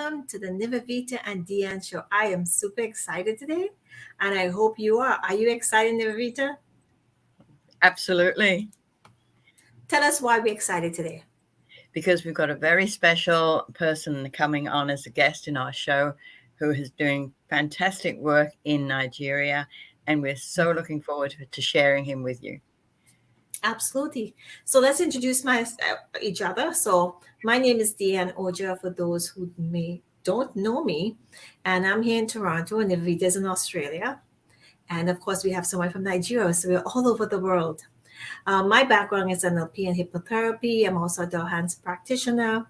welcome to the Nivedita and Dianne show. I am super excited today, and I hope you are. Are you excited, Nivedita? Absolutely. Tell us why we're excited today. Because we've got a very special person coming on as a guest in our show who is doing fantastic work in Nigeria, and we're so looking forward to sharing him with you. Absolutely. So let's introduce each other. So my name is Dianne Ojar for those who don't know me, and I'm here in Toronto, and Nivedita's in Australia. And of course, we have someone from Nigeria, so we're all over the world. My background is NLP and hypnotherapy. I'm also a dance practitioner.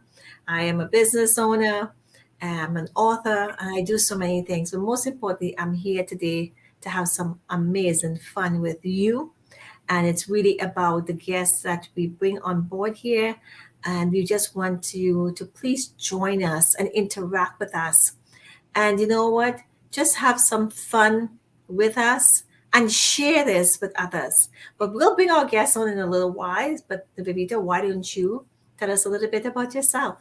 I am a business owner. I'm an author, and I do so many things. But most importantly, I'm here today to have some amazing fun with you. And it's really about the guests that we bring on board here. And we just want you to please join us and interact with us. And you know what? Just have some fun with us and share this with others. But we'll bring our guests on in a little while. But Nivedita, why don't you tell us a little bit about yourself?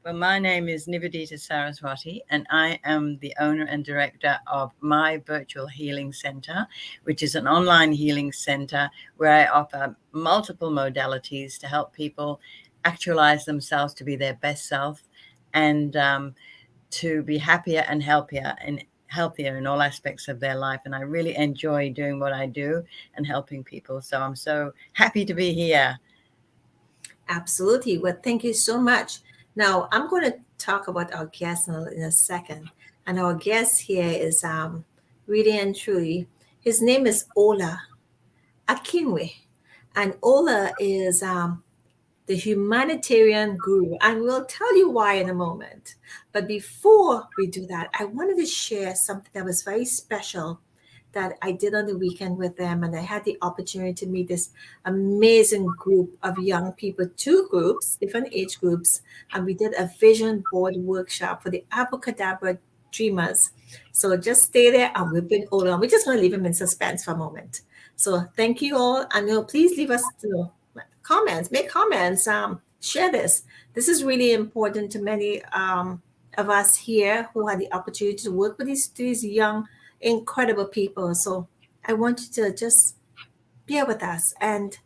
Well, my name is Nivedita Saraswati, and I am the owner and director of My Virtual Healing Center, which is an online healing center where I offer multiple modalities to help people actualize themselves to be their best self and to be happier and healthier in all aspects of their life. And I really enjoy doing what I do and helping people. So I'm so happy to be here. Absolutely. Well, thank you so much. Now, I'm going to talk about our guest in a second. And our guest here is really and truly, his name is Ola Akinwe. And Ola is the humanitarian guru. And we'll tell you why in a moment. But before we do that, I wanted to share something that was very special that I did on the weekend with them. And I had the opportunity to meet this amazing group of young people, two groups, different age groups. And we did a vision board workshop for the Abracadabra Dreamers. So just stay there and we'll bring Ola on. We're just going to leave him in suspense for a moment. So thank you all. And please leave us comments, make comments, share this. This is really important to many of us here who had the opportunity to work with these young incredible people. So I want you to just bear with us and,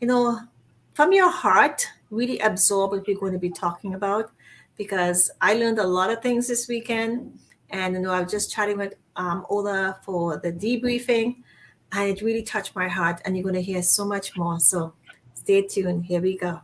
from your heart, really absorb what we're going to be talking about, because I learned a lot of things this weekend. And, I was just chatting with Ola for the debriefing, and it really touched my heart. And you're going to hear so much more. So stay tuned. Here we go.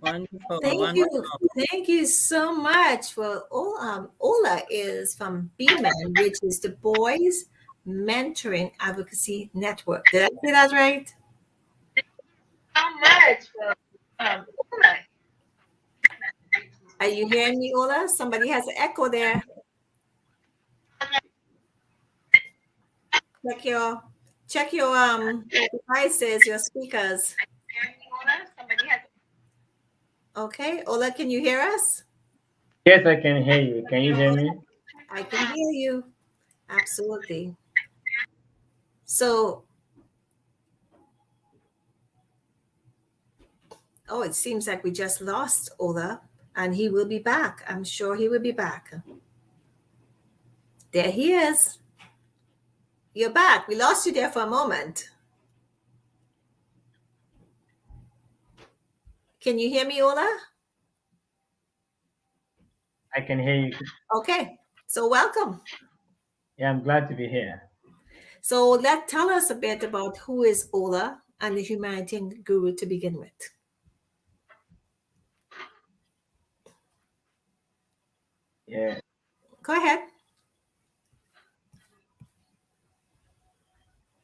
Wonderful. Thank you so much. Well, Ola is from BMAN, which is the Boys Mentoring Advocacy Network. Did I say that right? So much. Ola. Are you hearing me, Ola? Somebody has an echo there. check your devices, your speakers. Somebody has. Okay, Ola, can you hear us? Yes, I can hear you. Can you hear me? I can hear you. Absolutely. So, oh, it seems like we just lost Ola, and he will be back. I'm sure he will be back. There he is. You're back. We lost you there for a moment. Can you hear me, Ola? I can hear you. Okay, so welcome. Yeah, I'm glad to be here. So tell us a bit about who is Ola and the humanitarian guru to begin with. Yeah, Go ahead.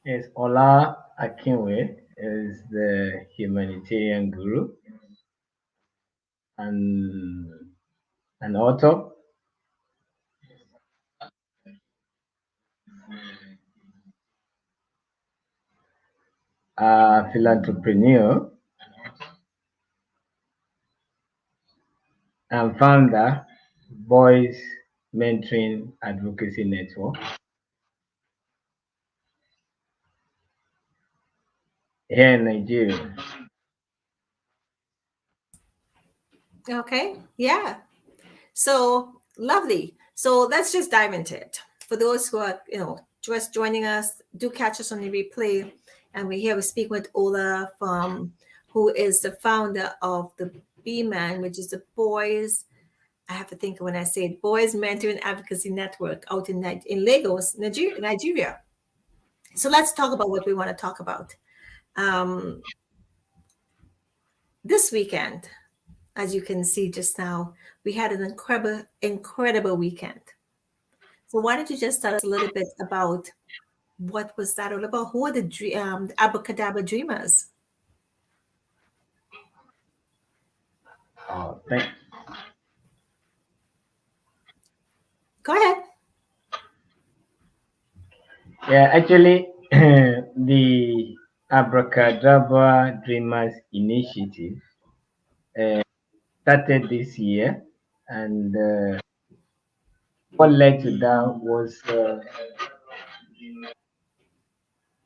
yes, Ola Akinwe is the humanitarian guru and an author, a philanthropreneur, and founder, Boys Mentoring Advocacy Network here in Nigeria. Okay, yeah. So lovely. So let's just dive into it. For those who are, just joining us, do catch us on the replay. And we're speaking with Ola who is the founder of the B-Man, which is the Boys. I have to think when I say it, Boys Mentoring Advocacy Network out in Lagos, Nigeria. So let's talk about what we want to talk about. This weekend, as you can see just now, we had an incredible weekend. So why don't you just tell us a little bit about what was that all about? Who are the Abracadabra Dreamers? Oh, Go ahead. yeah, actually, the Abracadabra Dreamers Initiative started this year, and what led to that was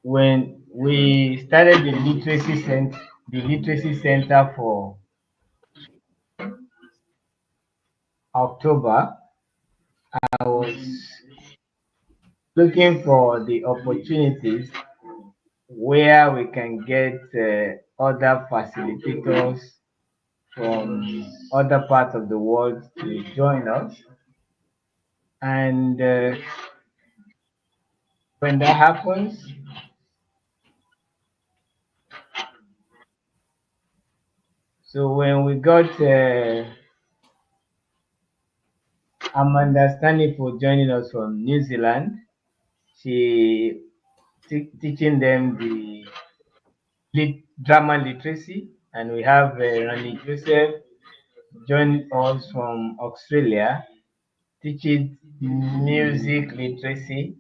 when we started the literacy center for October. I was looking for the opportunities where we can get other facilitators from other parts of the world to join us. And when that happens, so when we got Amanda Stanley for joining us from New Zealand, she teaching them the drama literacy, and we have Randy Joseph joining us from Australia, teaching music literacy.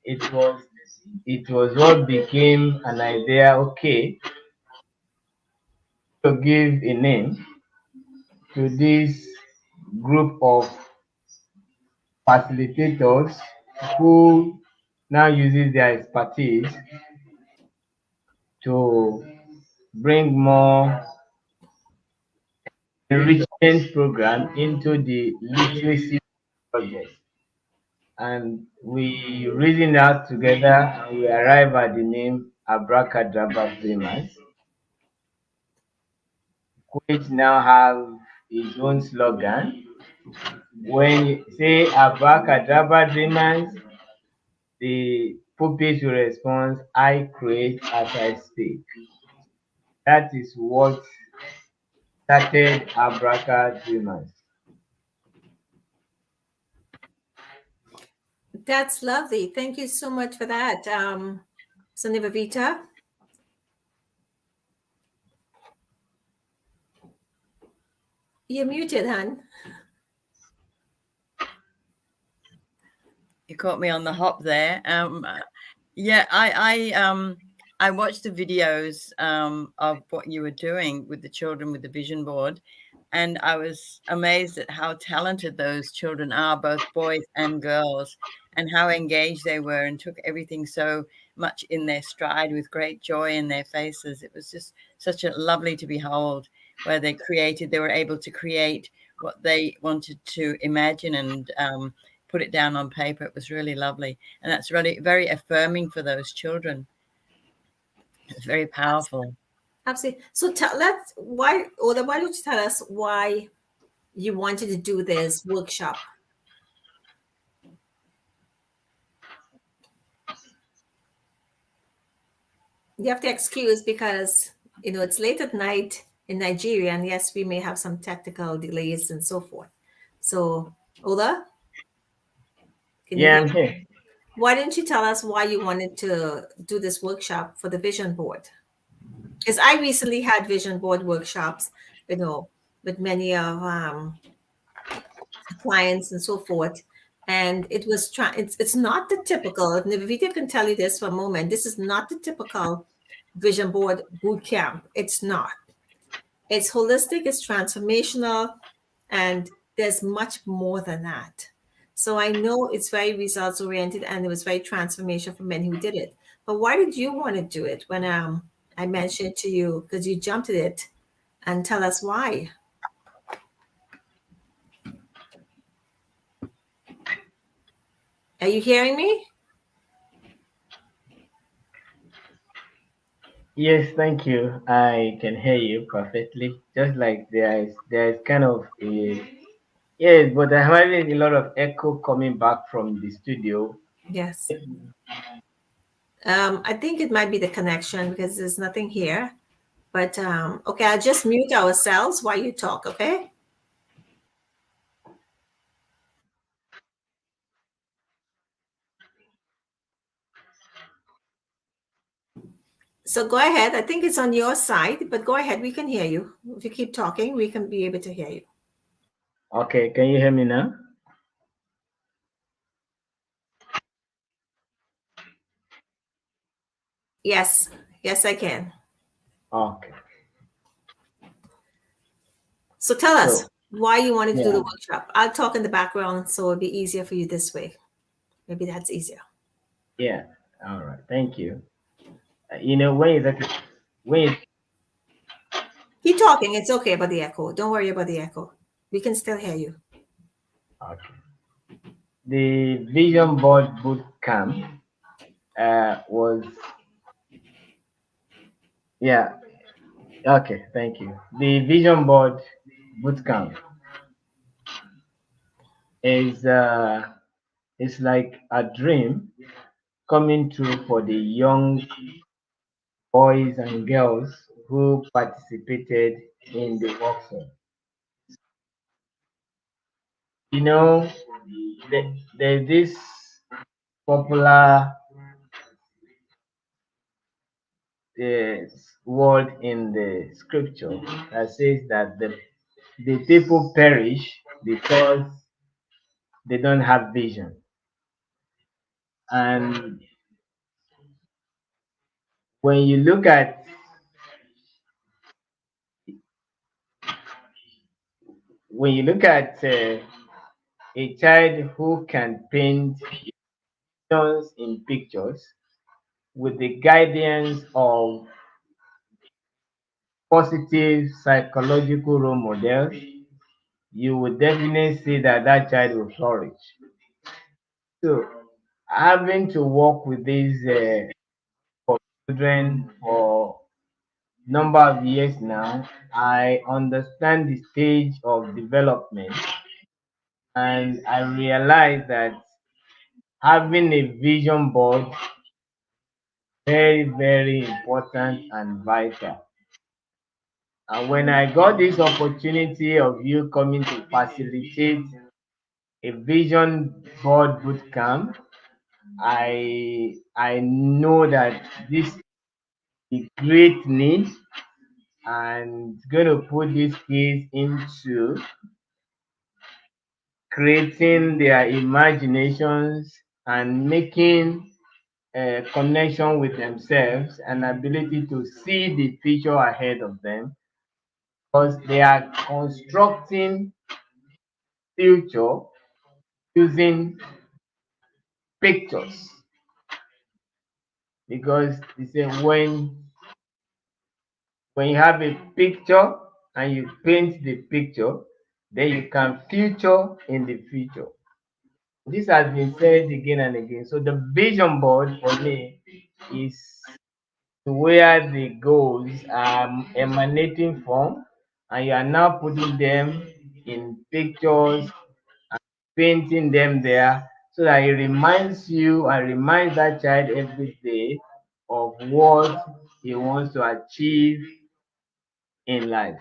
It was what became an idea. Okay, to give a name to this group of facilitators who now uses their expertise to bring more enrichment program into the literacy project. And we reason out together and we arrive at the name Abracadabra Dreamers, which now have its own slogan. When you say Abracadabra Dreamers, the pupils will respond, I create as I speak. That is what started Abracadabra Dreamers. That's lovely. Thank you so much for that, Nivedita. You're muted, hon. You caught me on the hop there. Yeah, I watched the videos of what you were doing with the children with the vision board, and I was amazed at how talented those children are, both boys and girls, and how engaged they were and took everything so much in their stride with great joy in their faces. It was just such a lovely to behold, where they were able to create what they wanted to imagine and put it down on paper. It was really lovely. And that's really very affirming for those children. It's very powerful. Absolutely. So let's why, Oda, why don't you tell us why you wanted to do this workshop? You have to excuse because it's late at night in Nigeria, and yes, we may have some technical delays and so forth. So, Ola, can you Yeah, hear? I'm here. Why didn't you tell us why you wanted to do this workshop for the vision board? Because I recently had vision board workshops, with many of clients and so forth. And it was it's not the typical, if Nivedita can tell you this for a moment, this is not the typical vision board boot camp. It's not. It's holistic, it's transformational, and there's much more than that. So I know it's very results oriented and it was very transformational for men who did it. But why did you want to do it when I mentioned it to you? Because you jumped at it, and tell us why. Are you hearing me? Yes, thank you. I can hear you perfectly. Just like there is kind of a yes, but I'm having a lot of echo coming back from the studio. Yes. I think it might be the connection because there's nothing here. But okay, I'll just mute ourselves while you talk, okay? So go ahead. I think it's on your side, but go ahead. We can hear you. If you keep talking, we can be able to hear you. Okay, can you hear me now? Yes. Yes, I can. Okay. So tell us So why you wanted to do the yeah, workshop. I'll talk in the background so it'll be easier for you this way. Maybe that's easier. yeah. All right. Thank you. When you Keep talking. It's okay about the echo. Don't worry about the echo. We can still hear you. okay, the Vision Board Boot Camp was yeah. Okay, thank you. The Vision Board Boot Camp is it's like a dream coming true for the young boys and girls who participated in the workshop. You know, there's this popular uh, word in the scripture that says that the people perish because they don't have vision. And when you look at a child who can paint emotions in pictures with the guidance of positive psychological role models, you would definitely see that that child will flourish. So, having to work with these for children for number of years now, I understand the stage of development, and I realize that having a vision board very very important and vital. And when I got this opportunity of you coming to facilitate a vision board boot camp, I know that this is a great need and going to put these kids into creating their imaginations and making connection with themselves, and ability to see the future ahead of them, because they are constructing future using pictures. Because they say when you have a picture and you paint the picture, then you can future in the future. This has been said again and again. So the vision board for me is where the goals are emanating from, and you are now putting them in pictures, painting them there, so that it reminds you and reminds that child every day of what he wants to achieve in life.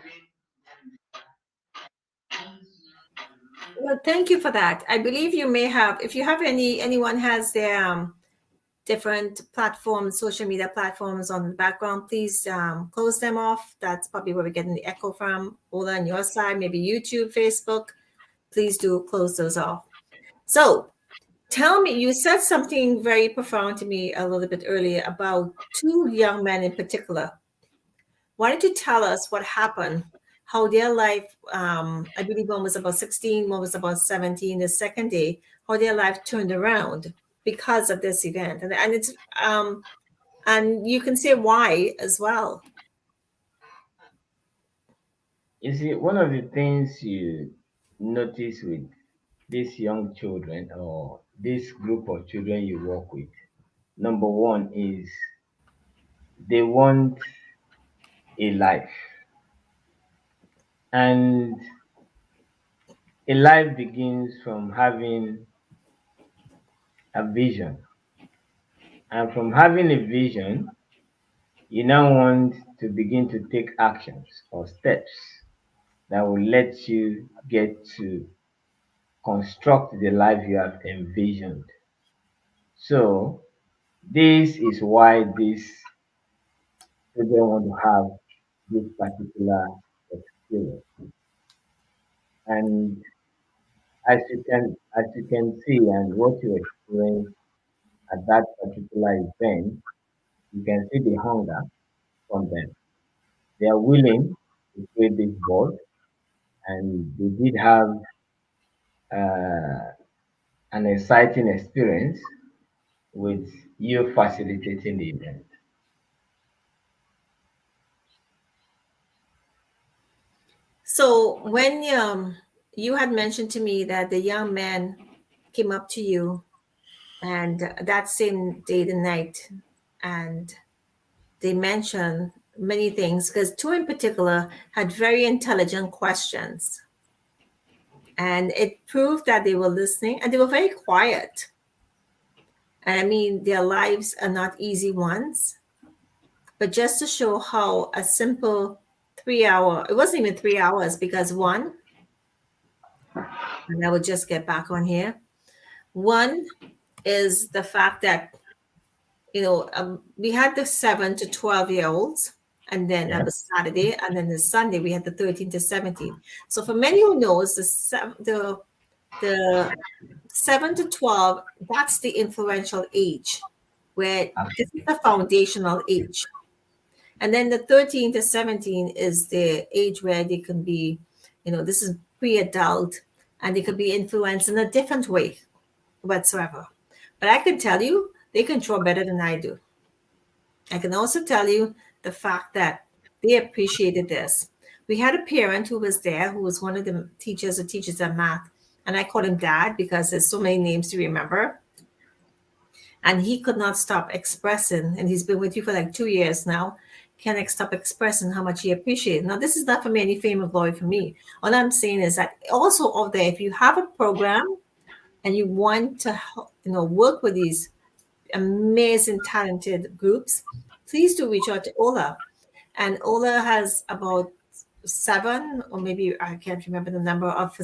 Well, thank you for that. I believe you may have, if you have anyone has their different platforms, social media platforms on the background, please close them off. That's probably where we're getting the echo from. Ola on your side, maybe YouTube, Facebook. Please do close those off. So tell me, you said something very profound to me a little bit earlier about two young men in particular. Why don't you tell us what happened, how their life, I believe one was about 16, one was about 17, the second day, how their life turned around because of this event. And it's, and you can say why as well. You see, one of the things you notice with these young children or this group of children you work with, number one is they want a life. And a life begins from having a vision. And from having a vision, you now want to begin to take actions or steps that will let you get to construct the life you have envisioned. So, this is why these children want to have this particular experience. And as you can see and what you experience at that particular event, you can see the hunger from them. They are willing to play this ball, and they did have uh, an exciting experience with you facilitating the event. So when you had mentioned to me that the young man came up to you and that same day, the night, and they mentioned many things, because two in particular had very intelligent questions. And it proved that they were listening and they were very quiet. And I mean, their lives are not easy ones. But just to show how a simple 3 hour, it wasn't even 3 hours, because one, and I will just get back on here. One is the fact that, we had the 7 to 12-year-olds, and then that was Saturday, and then the Sunday we had the 13 to 17. So for many who knows, the 7 to 12, that's the influential age, where this is the foundational age. And then the 13 to 17 is the age where they can be, this is pre-adult, and they could be influenced in a different way whatsoever. But I can tell you, they control better than I do. I can also tell you the fact that they appreciated this. We had a parent who was there, who was one of the teachers who teaches at math. And I call him Dad because there's so many names to remember. And he could not stop expressing, and he's been with you for like 2 years now, can't stop expressing how much he appreciated. Now, this is not for me any fame or glory for me. All I'm saying is that also out there, if you have a program and you want to work with these amazing, talented groups, please do reach out to Ola. And Ola has about 7, or maybe I can't remember the number of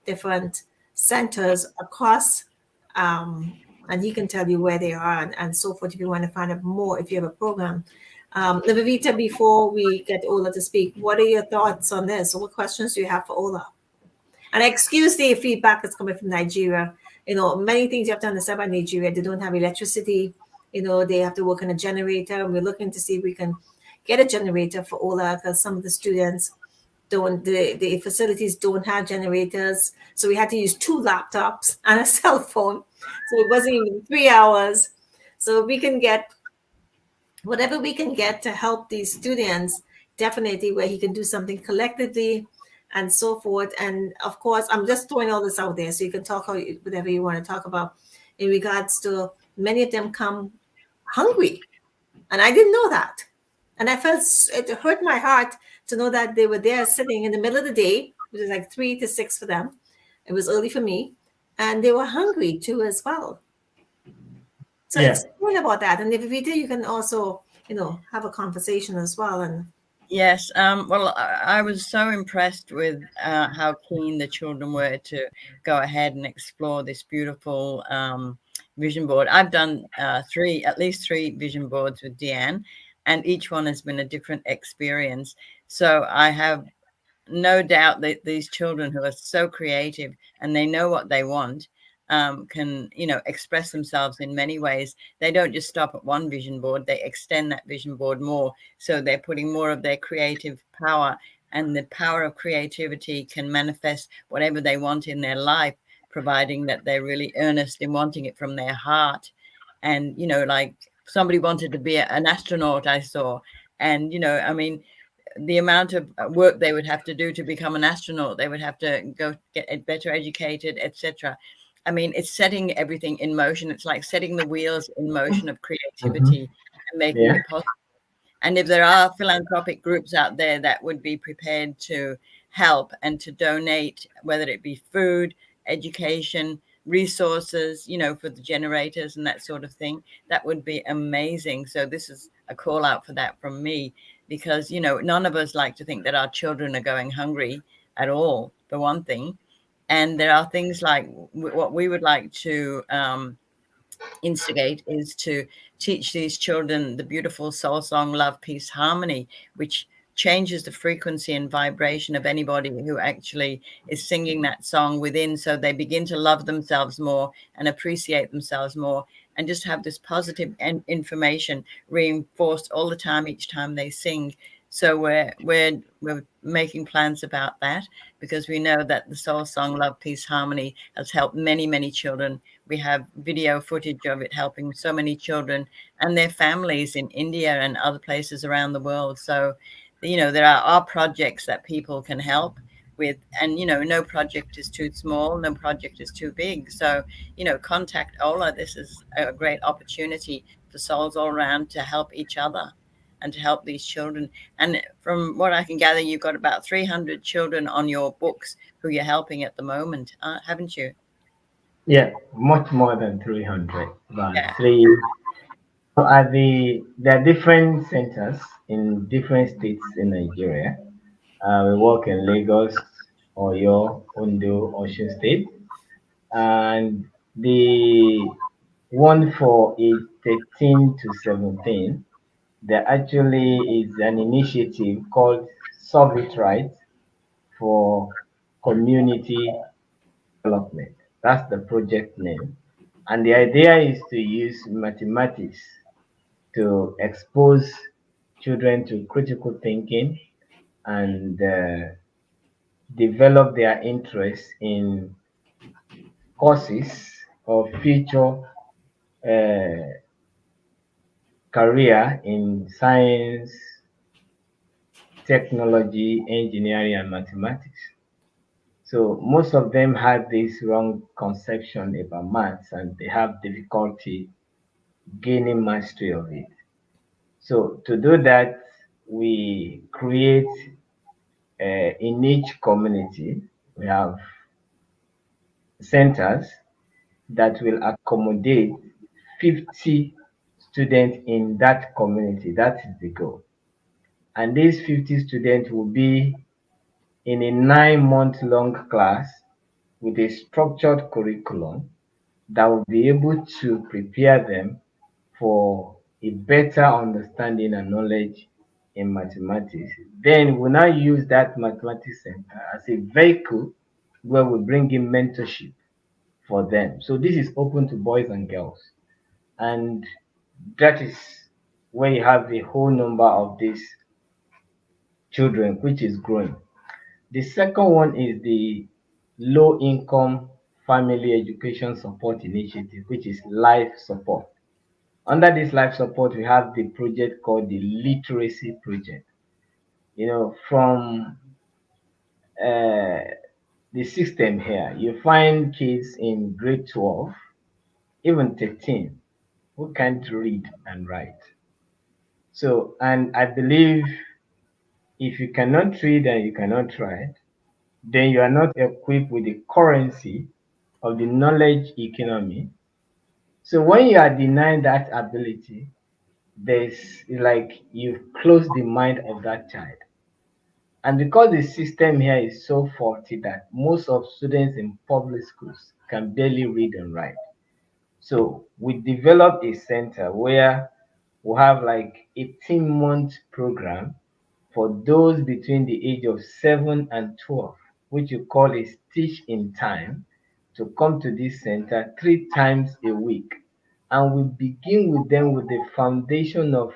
different centers across, and he can tell you where they are and so forth if you want to find out more, if you have a program. Nivedita, before we get Ola to speak, what are your thoughts on this? What questions do you have for Ola? And excuse the feedback that's coming from Nigeria. Many things you have to understand about Nigeria. They don't have electricity. they have to work on a generator, and we're looking to see if we can get a generator for Ola, because some of the students don't, the facilities don't have generators. So we had to use 2 laptops and a cell phone. So it wasn't even 3 hours. So we can get whatever we can get to help these students, definitely, where he can do something collectively and so forth. And of course, I'm just throwing all this out there so you can talk whatever you want to talk about in regards to many of them come hungry. And I didn't know that. And I felt it hurt my heart to know that they were there sitting in the middle of the day, which is like 3 to 6 for them. It was early for me. And they were hungry too, as well. So Yeah. explain about that. And if you can also, have a conversation as well. And Yes. Well, I was so impressed with how keen the children were to go ahead and explore this beautiful vision board. I've done at least three vision boards with Dianne, and each one has been a different experience. So I have no doubt that these children who are so creative and they know what they want can express themselves in many ways. They don't just stop at one vision board, they extend that vision board more, so they're putting more of their creative power, and the power of creativity can manifest whatever they want in their life, providing that they're really earnest in wanting it from their heart. And like somebody wanted to be an astronaut, I saw. And I mean, the amount of work they would have to do to become an astronaut, they would have to go get better educated, etc. I mean, it's setting everything in motion. It's like setting the wheels in motion of creativity and making Yeah. it possible. And if there are philanthropic groups out there that would be prepared to help and to donate, whether it be food, education, resources, for the generators and that sort of thing, that would be amazing. So this is a call out for that from me, because, none of us like to think that our children are going hungry at all, for one thing. And there are things like what we would like to instigate is to teach these children the beautiful soul song Love, Peace, Harmony, which changes the frequency and vibration of anybody who actually is singing that song within, so they begin to love themselves more and appreciate themselves more, and just have this positive information reinforced all the time each time they sing. So we're making plans about that, because we know that the soul song Love, Peace, Harmony has helped many children. We have video footage of it helping so many children and their families in India and other places around the world. So, there are projects that people can help with, and, no project is too small, no project is too big. So, contact Ola. This is a great opportunity for souls all around to help each other and to help these children. And from what I can gather, you've got about 300 children on your books who you're helping at the moment, haven't you? Yeah, much more than 300. But Yeah. three. So there are different centers in different states in Nigeria. We work in Lagos, Oyo, Ondo, Osun State, and the one for age 13 to 17. There actually is an initiative called Solve It Right for Community Development. That's the project name. And the idea is to use mathematics to expose children to critical thinking and develop their interest in courses or future uh, career in science, technology, engineering, and mathematics. So most of them have this wrong conception about maths and they have difficulty gaining mastery of it. So to do that, we create in each community, we have centers that will accommodate 50 students in that community. That is the goal. And these 50 students will be in a 9-month long class with a structured curriculum that will be able to prepare them for a better understanding and knowledge in mathematics. Then we now use that mathematics center as a vehicle where we bring in mentorship for them. So this is open to boys and girls. And That is where you have a whole number of these children, which is growing. The second one is the Low Income Family Education Support Initiative, which is life support. Under this life support, we have the project called the Literacy Project. From uh, the system here, you find kids in grade 12, even 13, who can't read and write. So, and I believe if you cannot read and you cannot write, then you are not equipped with the currency of the knowledge economy. So when you are denied that ability, there's like you close the mind of that child. And because the system here is so faulty that most of students in public schools can barely read and write. So we developed a center where we have like 18-month program for those between the age of 7 and 12, which you call a stitch in time, to come to this center 3 times a week. And we begin with them with the foundation of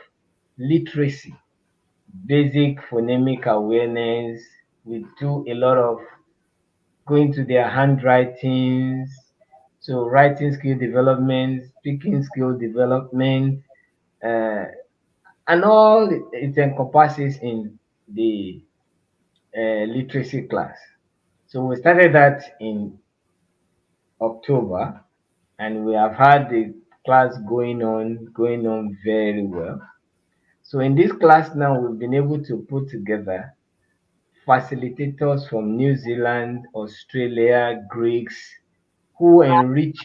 literacy, basic phonemic awareness. We do a lot of going to their handwritings, so writing skill development, speaking skill development, uh, and all it encompasses in the literacy class. So we started that in October, and we have had the class going on very well. So in this class now, we've been able to put together facilitators from New Zealand, Australia, Greeks, who enrich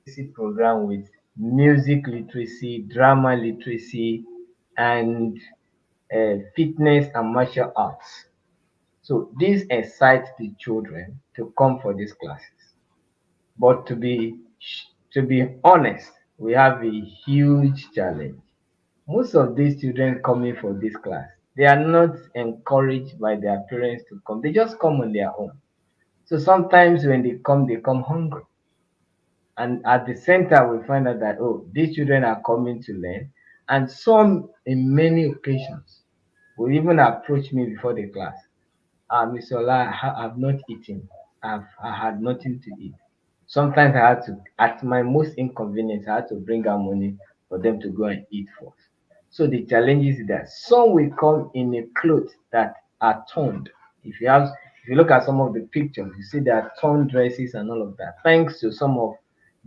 literacy program with music literacy, drama literacy, and fitness and martial arts. So this excites the children to come for these classes. But to be honest, we have a huge challenge. Most of these children coming for this class, they are not encouraged by their parents to come. They just come on their own. So sometimes when they come hungry. And at the center, we find out that, oh, these children are coming to learn. And some, in many occasions, will even approach me before the class. Mr. Ola, I've not eaten. I had nothing to eat. Sometimes I had to, at my most inconvenience, I had to bring out money for them to go and eat first. So the challenge is that some will come in a clothes that are toned. If you look at some of the pictures, you see there are torn dresses and all of that. Thanks to some of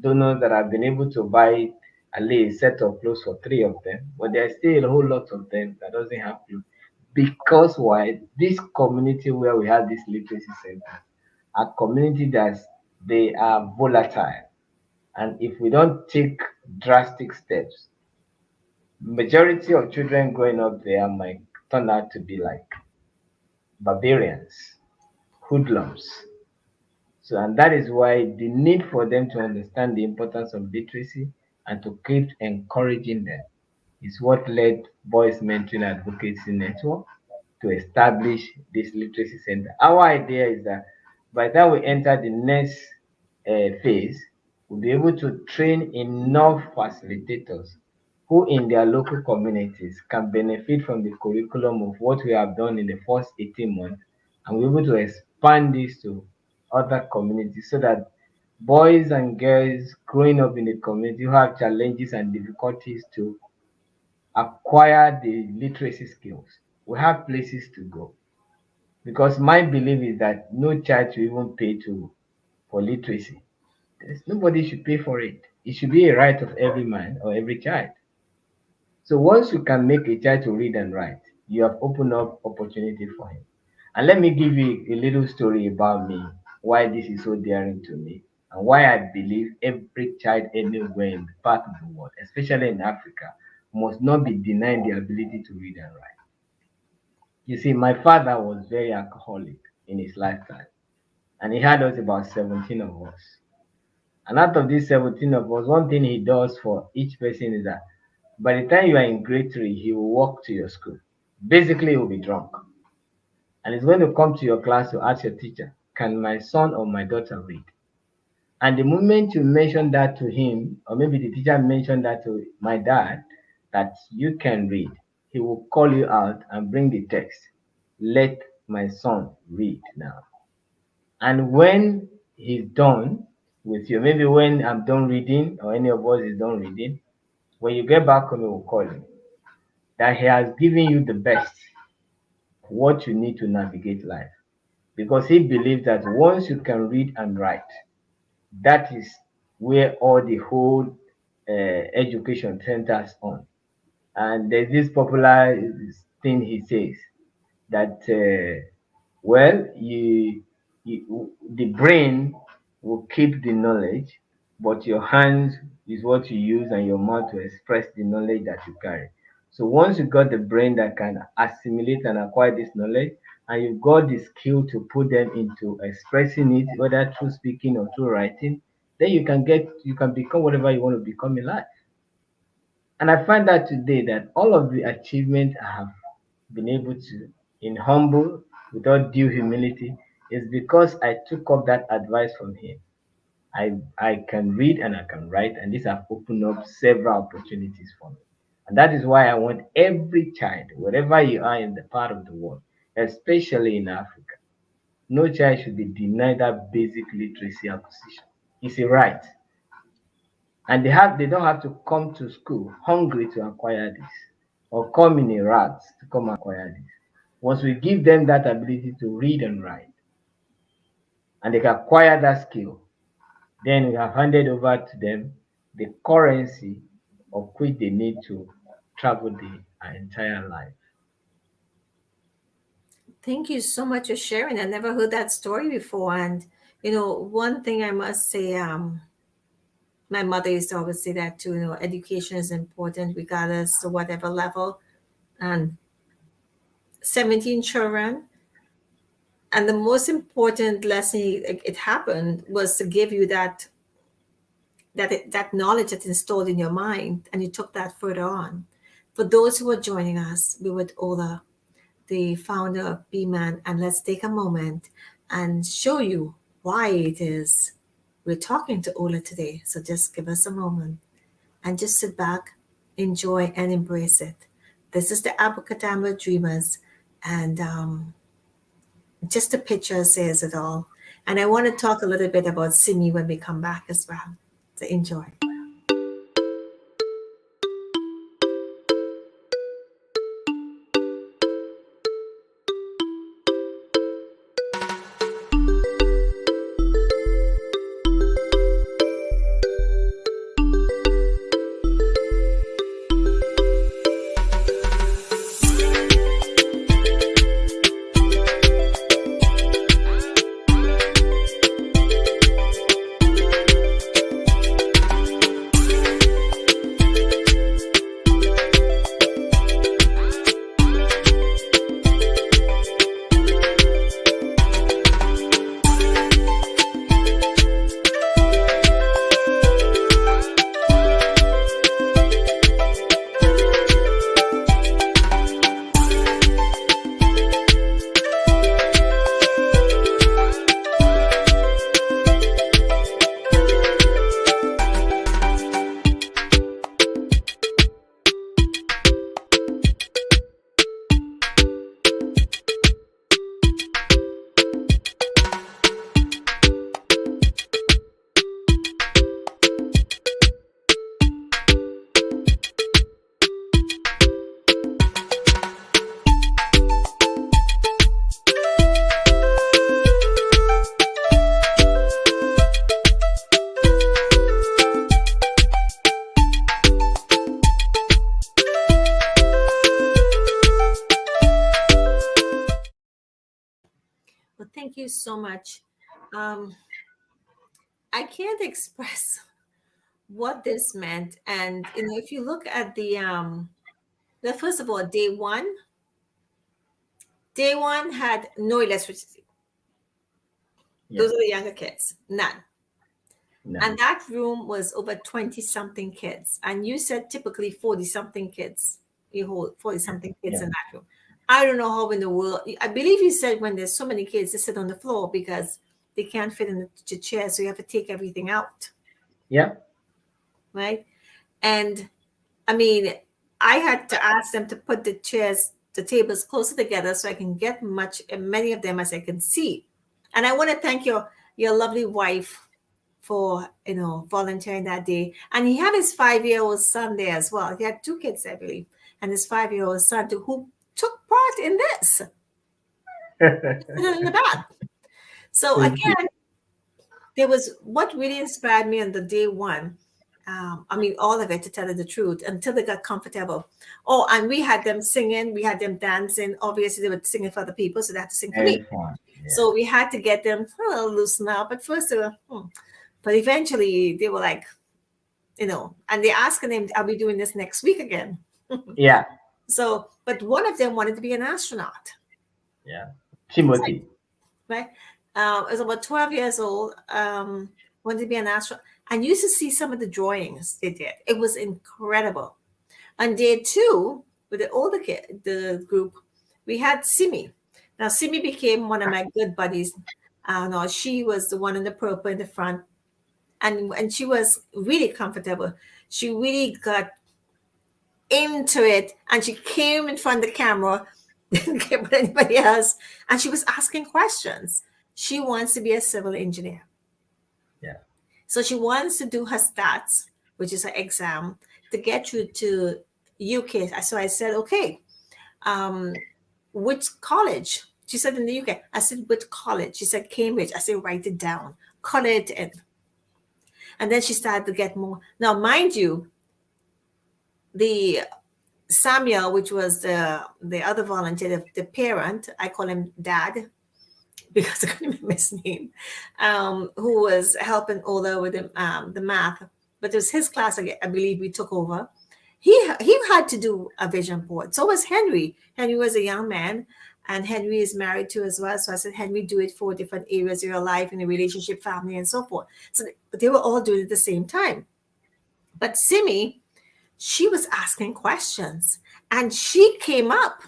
donors that have been able to buy at least a set of clothes for 3 of them, but there's still a whole lot of them that doesn't have clothes. Because why? This community where we have this literacy center, a community that they are volatile, and if we don't take drastic steps, majority of children growing up there might turn out to be like barbarians, hoodlums. So, and that is why the need for them to understand the importance of literacy and to keep encouraging them is what led Boys Mentoring Advocacy Network to establish this literacy center. Our idea is that by the time we enter the next phase, we'll be able to train enough facilitators who in their local communities can benefit from the curriculum of what we have done in the first 18 months, and we're able to expand this to other communities so that boys and girls growing up in the community who have challenges and difficulties to acquire the literacy skills, we have places to go. Because my belief is that no child should even pay to for literacy. Nobody should pay for it. It should be a right of every man or every child. So once you can make a child to read and write, you have opened up opportunity for him. And let me give you a little story about me, why this is so daring to me, and why I believe every child anywhere in the part of the world, especially in Africa, must not be denied the ability to read and write. You see, my father was very alcoholic in his lifetime, and he had us about 17 of us. And out of these 17 of us, one thing he does for each person is that by the time you are in grade 3, he will walk to your school. Basically, he will be drunk. And he's going to come to your class to ask your teacher, can my son or my daughter read? And the moment you mention that to him, or maybe the teacher mentioned that to my dad, that you can read, he will call you out and bring the text. Let my son read now. And when he's done with you, maybe when I'm done reading, or any of us is done reading, when you get back home, he will call you. That he has given you the best, what you need to navigate life. Because he believes that once you can read and write, that is where all the whole education centers on. And there's this popular thing he says that, well, the brain will keep the knowledge, but your hands is what you use and your mouth to express the knowledge that you carry. So once you got the brain that can assimilate and acquire this knowledge, and you got the skill to put them into expressing it, whether through speaking or through writing, then you can become whatever you want to become in life. And I find that today that all of the achievement I have been able to, in humble, without due humility, is because I took up that advice from him. I can read and I can write, and this have opened up several opportunities for me. And that is why I want every child, wherever you are in the part of the world, especially in Africa, no child should be denied that basic literacy acquisition. It's a right. And they don't have to come to school hungry to acquire this, or come in a rags to come acquire this. Once we give them that ability to read and write, and they can acquire that skill, then we have handed over to them the currency of which they need to travel the entire life. Thank you so much for sharing. I never heard that story before. And one thing I must say, my mother used to always say that too. Education is important regardless of whatever level. And 17 children, and the most important lesson it happened was to give you that knowledge that's installed in your mind, and you took that further on. For those who are joining us, we're with Ola, the founder of B-Man, and let's take a moment and show you why it is we're talking to Ola today. So just give us a moment and just sit back, enjoy, and embrace it. This is the Abracadabra Dreamers, and just the picture says it all. And I want to talk a little bit about Simi when we come back as well. So enjoy. Well, thank you so much. Um, I can't express what this meant. And if you look at the first of all, day one had no electricity. Yeah. Those are the younger kids, none. No. And that room was over 20 something kids. And you said typically 40 something kids. You hold 40 something kids Yeah. in that room. I don't know how in the world, I believe you said when there's so many kids, they sit on the floor because they can't fit in the chair, so you have to take everything out, Yeah. right? And I mean, I had to ask them to put the chairs, the tables closer together so I can get many of them as I can see. And I want to thank your lovely wife for volunteering that day. And he had his 5-year-old son there as well. He had 2 kids, I believe, and his 5-year-old son too, who took part in this in the back. So Thank you. again, there was what really inspired me on the day one. I mean, all of it, to tell you the truth, until they got comfortable. Oh, and we had them singing, we had them dancing. Obviously, they were singing for other people, so they had to sing for me. Excellent. Yeah. So we had to get them loosen up. At first, they were, but eventually they were like, and they're asking him, "Are we doing this next week again?" Yeah. So, but one of them wanted to be an astronaut, Yeah. Timothy. right? It was about 12 years old. Wanted to be an astronaut. And used to see some of the drawings they did. It was incredible. On day 2, with the older kid, the group, we had Simi. Now, Simi became one of my good buddies. No, she was the one in the purple in the front, and she was really comfortable. She really got into it, and she came in front of the camera, didn't care about anybody else, and she was asking questions. She wants to be a civil engineer. Yeah. So she wants to do her stats, which is her exam, to get through to UK. So I said, okay, which college? She said in the UK. I said, which college? She said Cambridge. I said, write it down, color it in. And then she started to get more. Now, mind you, the Samuel, which was the other volunteer, the parent, I call him Dad because I couldn't remember his name, who was helping Ola with the math. But it was his class, I believe we took over. He had to do a vision board. So was Henry. Henry was a young man, and Henry is married too as well. So I said, Henry, do it for different areas of your life, in a relationship, family, and so forth. So they were all doing it at the same time. But Simi, she was asking questions, and she came up.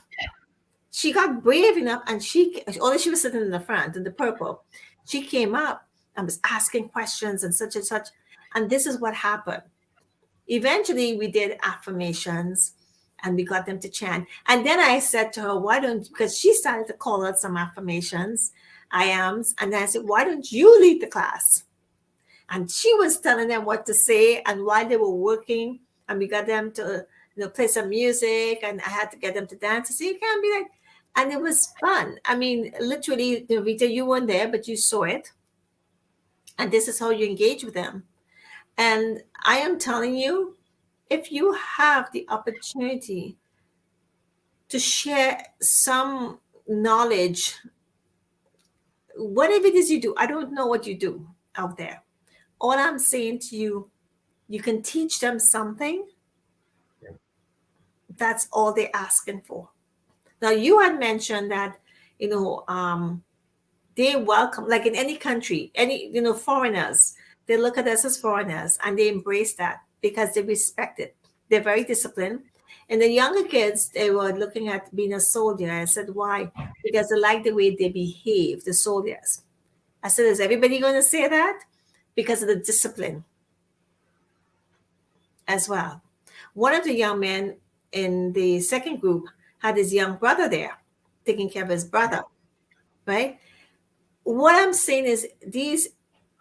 She got brave enough, and although she was sitting in the front in the purple, she came up and was asking questions and such and such. And this is what happened. Eventually, we did affirmations, and we got them to chant. And then I said to her, why don't, because she started to call out some affirmations, I ams, and then I said, why don't you lead the class? And she was telling them what to say, and while they were working, and we got them to play some music, and I had to get them to dance. I said, you can't be like, and it was fun. I mean, literally, Rita, you weren't there, but you saw it. And this is how you engage with them. And I am telling you, if you have the opportunity to share some knowledge, whatever it is you do, I don't know what you do out there. All I'm saying to you, you can teach them something. That's all they're asking for. Now, you had mentioned that, they welcome, like in any country, foreigners, they look at us as foreigners, and they embrace that because they respect it. They're very disciplined. And the younger kids, they were looking at being a soldier. I said, why? Because they like the way they behave, the soldiers. I said, is everybody going to say that? Because of the discipline as well. One of the young men in the second group had his young brother there, taking care of his brother, right? What I'm saying is these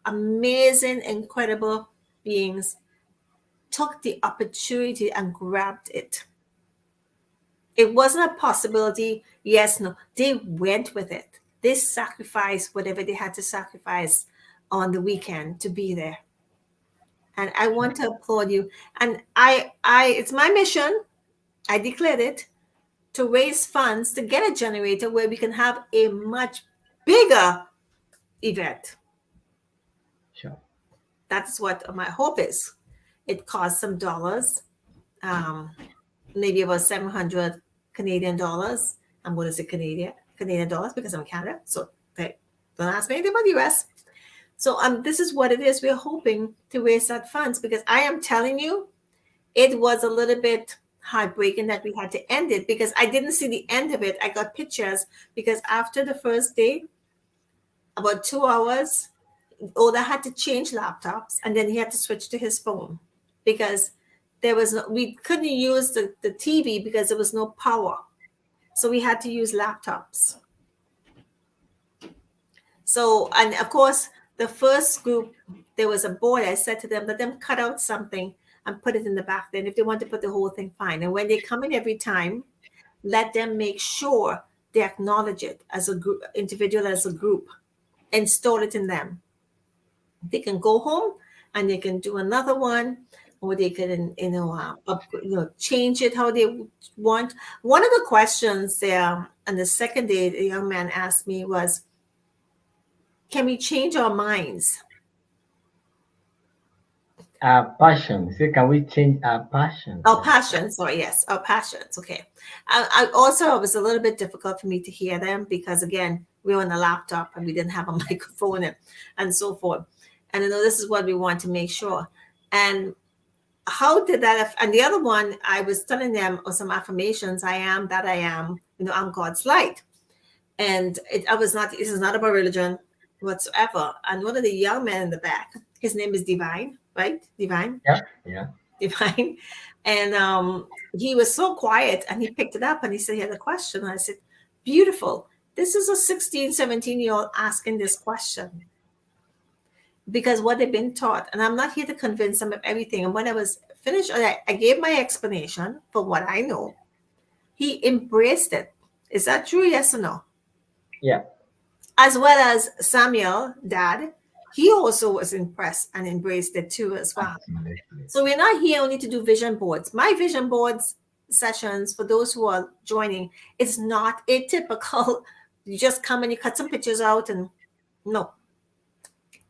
amazing, incredible beings took the opportunity and grabbed it. It wasn't a possibility, yes, no. They went with it. They sacrificed whatever they had to sacrifice on the weekend to be there. And I want to applaud you. And I it's my mission, I declared it, to raise funds to get a generator where we can have a much bigger event. Sure. That's what my hope is. It costs some dollars, maybe about 700 Canadian dollars. I'm going to say Canadian dollars because I'm in Canada. So don't ask me anything about the US. So this is what it is. We're hoping to raise that funds because I am telling you, it was a little bit heartbreaking that we had to end it because I didn't see the end of it. I got pictures because after the first day, about 2 hours. Oda had to change laptops, and then he had to switch to his phone because we couldn't use the TV because there was no power. So we had to use laptops. So, and of course, the first group, there was a board. I said to them, let them cut out something and put it in the back. Then if they want to put the whole thing, fine. And when they come in every time, let them make sure they acknowledge it as a group, individual as a group, install it in them. They can go home and they can do another one, or they can, change it how they want. One of the questions there on the second day, the young man asked me was, can we change our minds? Our passion. Say, can we change our passion? Our passions, or yes, our passions. Okay. I also, it was a little bit difficult for me to hear them because, again, we were on a laptop and we didn't have a microphone and so forth. And I know this is what we want to make sure. And how did that? And the other one, I was telling them some affirmations. I am that I am. I'm God's light. And this is not about religion whatsoever. And one of the young men in the back, his name is Divine, right? Divine? Yeah. Divine. And he was so quiet, and he picked it up and he said he had a question. And I said, beautiful. This is a 16, 17-year-old asking this question because what they've been taught. And I'm not here to convince them of everything. And when I was finished, I gave my explanation for what I know. He embraced it. Is that true? Yes or no? Yeah. As well as Samuel, Dad, he also was impressed and embraced it too as well. Absolutely. So we're not here only to do vision boards. My vision boards sessions, for those who are joining, it's not atypical. You just come and you cut some pictures out, and no.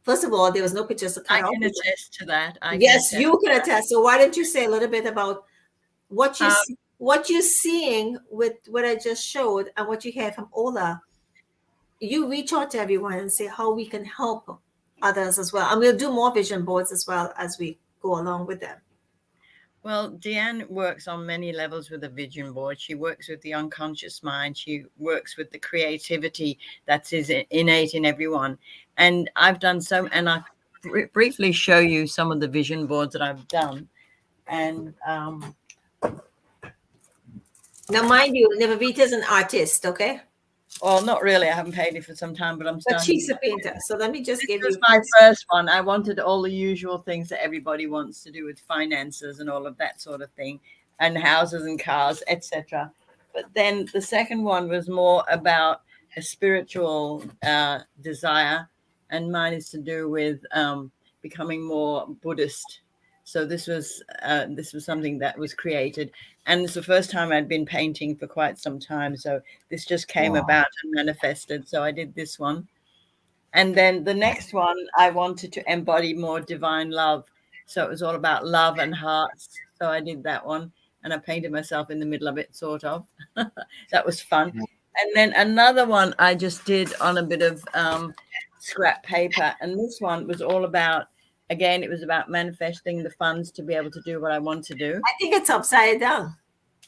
First of all, there was no pictures to cut out. I can attest to that. Yes, you can attest. So why don't you say a little bit about what you're seeing with what I just showed and what you hear from Ola? You reach out to everyone and say how we can help others as well. And we'll do more vision boards as well as we go along with them. Well, Dianne works on many levels with a vision board. She works with the unconscious mind. She works with the creativity that is innate in everyone. And I've done so, and I'll briefly show you some of the vision boards that I've done. And now, mind you, Nivedita's an artist, okay? Well, not really. I haven't paid it for some time, but I'm starting. But she's a painter. So let me just give you. This was my first one. I wanted all the usual things that everybody wants to do with finances and all of that sort of thing, and houses and cars, etc. But then the second one was more about a spiritual desire, and mine is to do with becoming more Buddhist. So this was something that was created, and it's the first time I'd been painting for quite some time. So this just came about and manifested. So I did this one, and then the next one I wanted to embody more divine love. So it was all about love and hearts. So I did that one, and I painted myself in the middle of it, sort of. That was fun. And then another one I just did on a bit of scrap paper, and this one was all about. Again, it was about manifesting the funds to be able to do what I want to do. I think it's upside down.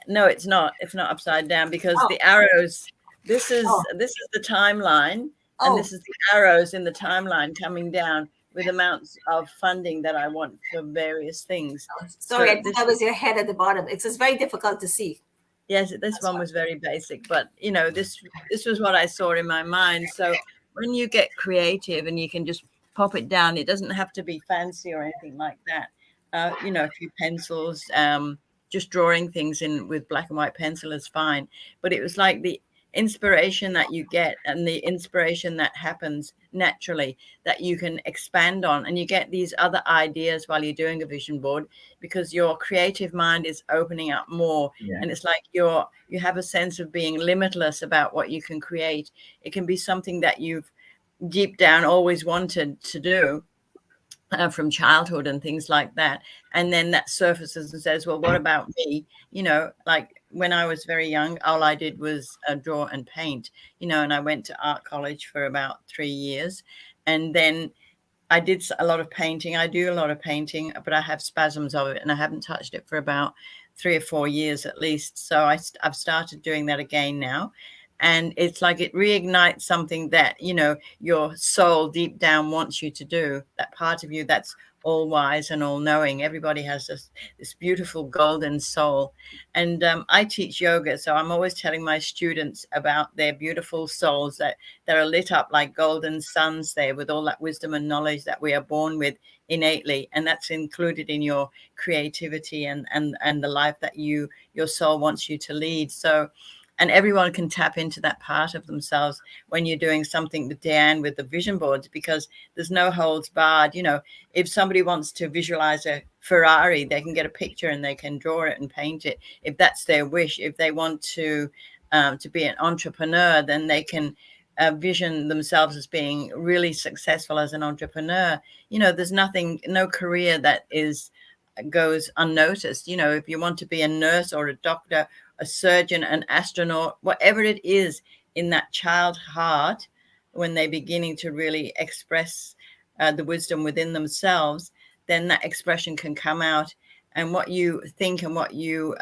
No, it's not. It's not upside down because the arrows. This is the timeline, and this is the arrows in the timeline coming down with amounts of funding that I want for various things. Sorry, I thought that was your head at the bottom. It's just very difficult to see. Yes, this one was very basic, but this was what I saw in my mind. So when you get creative and you can just pop it down. It doesn't have to be fancy or anything like that. A few pencils, just drawing things in with black and white pencil is fine. But it was like the inspiration that you get and the inspiration that happens naturally that you can expand on, and you get these other ideas while you're doing a vision board because your creative mind is opening up more. Yeah. And it's like you have a sense of being limitless about what you can create. It can be something that you've deep down always wanted to do from childhood and things like that, and then that surfaces and says, well, what about me? Like when I was very young, all I did was draw and paint, and I went to art college for about 3 years, and then I did a lot of painting. I do a lot of painting, but I have spasms of it, and I haven't touched it for about 3 or 4 years at least. So I've started doing that again now. And it's like it reignites something that, you know, your soul deep down wants you to do, that part of you that's all wise and all knowing. Everybody has this beautiful golden soul. And I teach yoga, so I'm always telling my students about their beautiful souls that are lit up like golden suns there, with all that wisdom and knowledge that we are born with innately, and that's included in your creativity and the life that your soul wants you to lead. So, and everyone can tap into that part of themselves when you're doing something with Dianne with the vision boards, because there's no holds barred. You know, if somebody wants to visualize a Ferrari, they can get a picture and they can draw it and paint it if that's their wish. If they want to be an entrepreneur, then they can vision themselves as being really successful as an entrepreneur. You know, there's nothing, no career that is goes unnoticed. You know, if you want to be a nurse or a doctor, a surgeon, an astronaut, whatever it is in that child heart, when they're beginning to really express the wisdom within themselves, then that expression can come out. And what you think and what you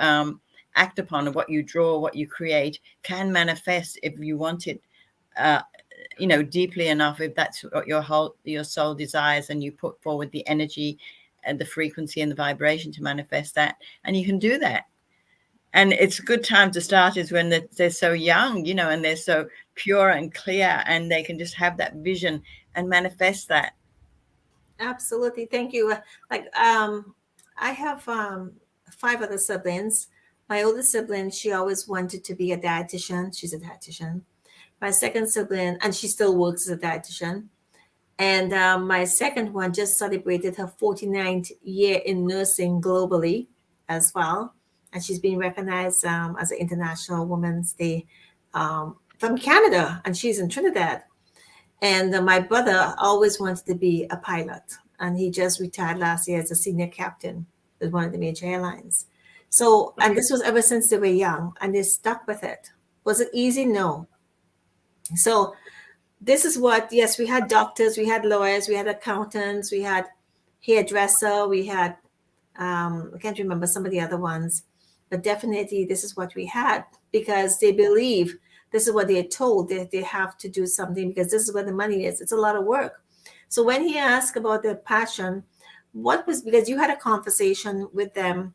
act upon and what you draw, what you create, can manifest if you want it. Uh, you know, deeply enough, if that's what your soul desires, and you put forward the energy and the frequency and the vibration to manifest that, and you can do that. And it's a good time to start is when they're so young, you know, and they're so pure and clear, and they can just have that vision and manifest that. Absolutely. Thank you. Like, I have five other siblings. My oldest sibling, she always wanted to be a dietitian. She's a dietitian. My second sibling, and she still works as a dietitian. And my second one just celebrated her 49th year in nursing globally as well. And she's been recognized as an International Women's Day from Canada, and she's in Trinidad. And my brother always wanted to be a pilot, and he just retired last year as a senior captain with one of the major airlines. So, and this was ever since they were young, and they stuck with it. Was it easy? No. So, this is what, yes, we had doctors, we had lawyers, we had accountants, we had hairdresser, we had, I can't remember some of the other ones, but definitely this is what we had, because they believe this is what they're told, that they have to do something because this is where the money is. It's a lot of work. So when he asked about their passion, what was, because you had a conversation with them,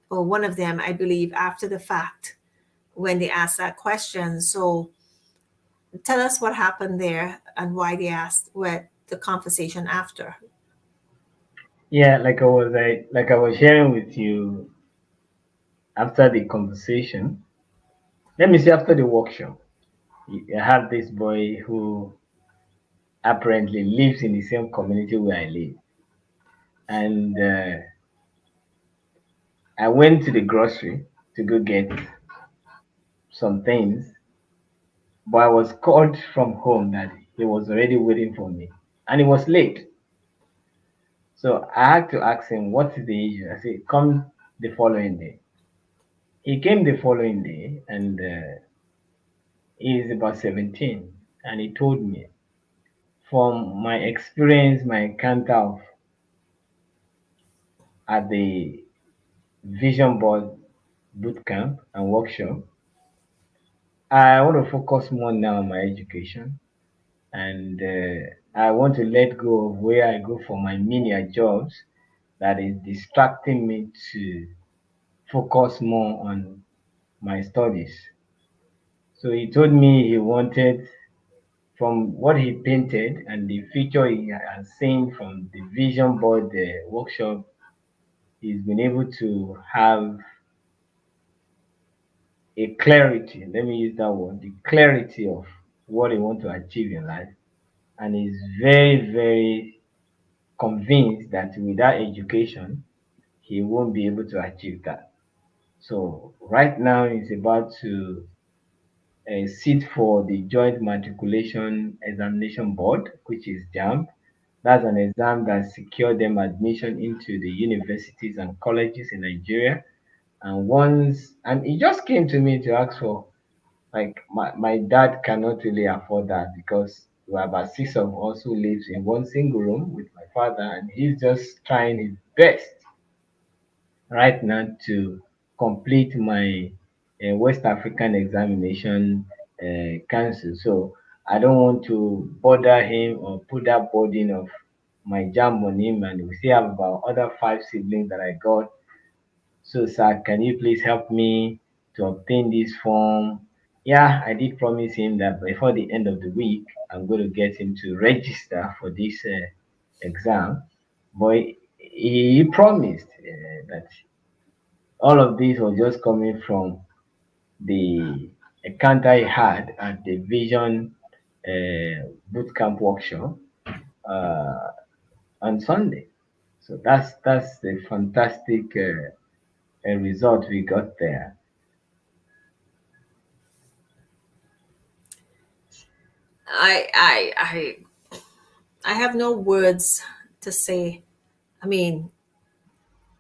or one of them, I believe, after the fact when they asked that question. So tell us what happened there and why they asked, what the conversation after. Yeah, like I was sharing with you after the conversation. Let me say after the workshop, I have this boy who apparently lives in the same community where I live, and I went to the grocery to go get some things, but I was called from home that he was already waiting for me, and it was late. So I had to ask him, "What is the issue?" I said, "Come the following day." He came the following day, and he is about 17, and he told me from my experience, my encounter at the vision board bootcamp and workshop, I want to focus more now on my education, and I want to let go of where I go for my menial jobs that is distracting me to focus more on my studies. So he told me he wanted, from what he painted and the future he has seen from the vision board workshop, he's been able to have a clarity. Let me use that word, the clarity of what he wants to achieve in life. And he's very, very convinced that without education, he won't be able to achieve that. So right now he's about to sit for the Joint Matriculation Examination Board, which is JAMB. That's an exam that secured them admission into the universities and colleges in Nigeria. And he just came to me to ask for, like, my dad cannot really afford that because we're about six of us who lives in one single room with my father, and he's just trying his best right now to complete my West African examination cancel. So I don't want to bother him or put that burden of my jam on him. And we still have about other 5 siblings that I got. So, sir, can you please help me to obtain this form? Yeah, I did promise him that before the end of the week, I'm going to get him to register for this exam. But he promised that all of this was just coming from the encounter he had at the Vision Bootcamp workshop uh, on Sunday. So that's the fantastic result we got there. I have no words to say. I mean,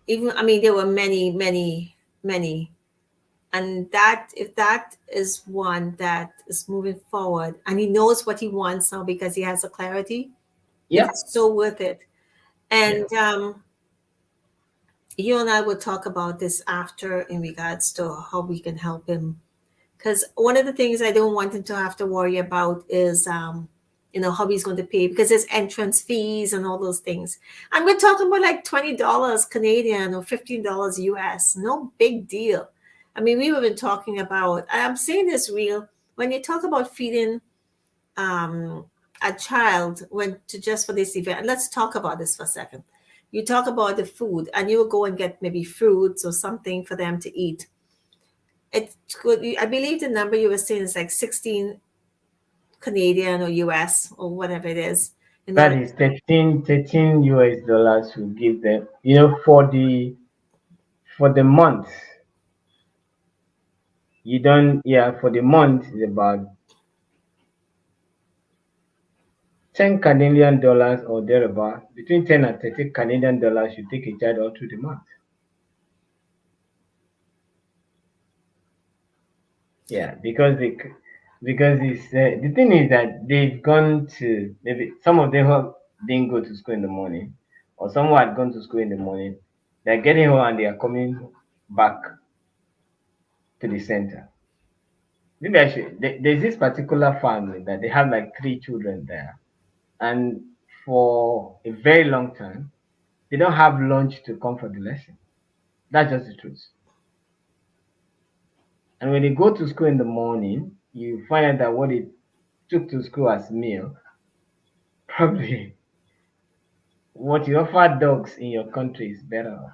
there were many, and that if that is one that is moving forward, and he knows what he wants now because he has a clarity, Yeah, it's so worth it. yeah. And you and I will talk about this after in regards to how we can help him. Because one of the things I don't want him to have to worry about is, how he's going to pay because there's entrance fees and all those things. And we're talking about like $20 Canadian or $15 US. No big deal. I mean, we've been talking about, I'm saying this real, when you talk about feeding um, a child when to just for this event, and let's talk about this for a second. You talk about the food and you will go and get maybe fruits or something for them to eat. It could, I believe the number you were saying is like 16 Canadian or US or whatever it is. In That order, is 13 US dollars we give them. For the month. You don't yeah, for the month is about 10 Canadian dollars or thereabout. Between 10 and 30 Canadian dollars you take a child all through the month. Yeah, because the thing is that they've gone to maybe some of them didn't go to school in the morning, or some had gone to school in the morning. They're getting home and they are coming back to the center. Maybe I should. There's this particular family that they have like 3 children there, and for a very long time, they don't have lunch to come for the lesson. That's just the truth. And when they go to school in the morning, you find out that what they took to school as meal, probably what you offer dogs in your country is better off.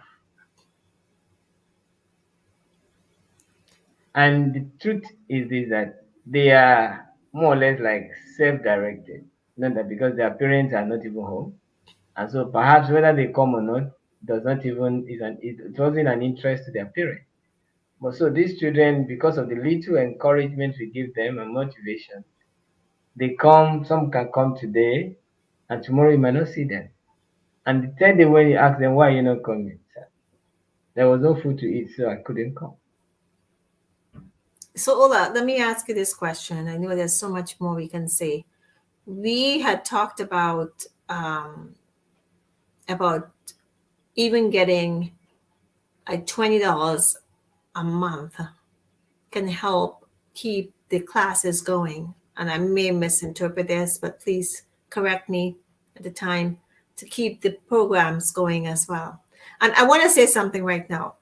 And the truth is this that they are more or less like self-directed. Not that because their parents are not even home. And so perhaps whether they come or not does not even it wasn't an interest to their parents. But so these children, because of the little encouragement we give them and motivation, they come, some can come today, and tomorrow you might not see them. And the third day when you ask them why you're not coming, sir, there was no food to eat, so I couldn't come. so Ola, let me ask you this question. I know there's so much more we can say. We had talked about even getting a $20 a month can help keep the classes going. And I may misinterpret this, but please correct me at the time to keep the programs going as well. And I want to say something right now.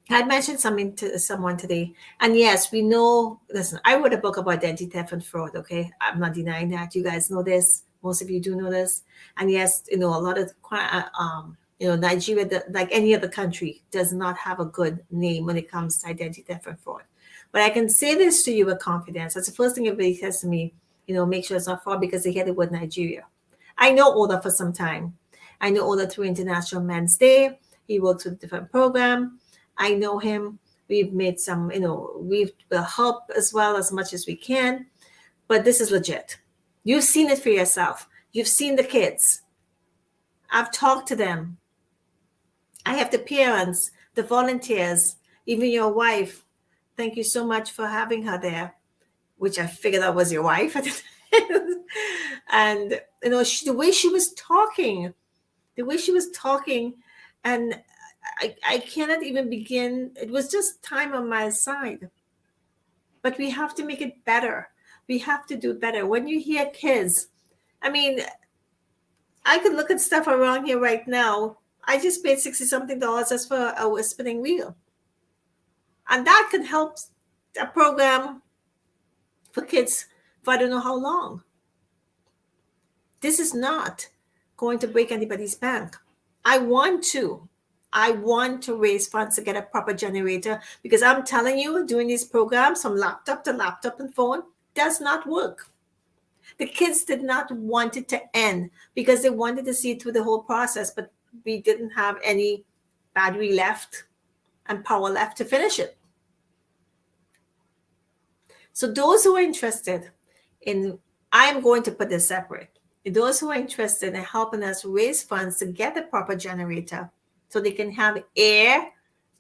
I had mentioned something to someone today. And yes, we know, listen, I wrote a book about identity theft and fraud, okay? I'm not denying that. You guys know this. Most of you do know this. And yes, a lot of, Nigeria, like any other country, does not have a good name when it comes to identity theft and fraud. But I can say this to you with confidence. That's the first thing everybody says to me, make sure it's not fraud because they hear the word Nigeria. I know Ola for some time. I know Ola through International Men's Day. He works with a different program. I know him. We've made some, we've help as well as much as we can. But this is legit. You've seen it for yourself. You've seen the kids. I've talked to them. I have the parents, the volunteers, even your wife. Thank you so much for having her there, which I figured out was your wife. And, the way she was talking, and I cannot even begin. It was just time on my side. but we have to make it better. We have to do better. When you hear kids, I mean, I could look at stuff around here right now. I just paid 60 something dollars just for a spinning wheel. And that could help a program for kids for I don't know how long. This is not going to break anybody's bank. I want to. I want to raise funds to get a proper generator because I'm telling you, doing these programs from laptop to laptop and phone does not work. The kids did not want it to end because they wanted to see it through the whole process, but we didn't have any battery left and power left to finish it. So those who are interested in, I'm going to put this separate. Those who are interested in helping us raise funds to get the proper generator so they can have air,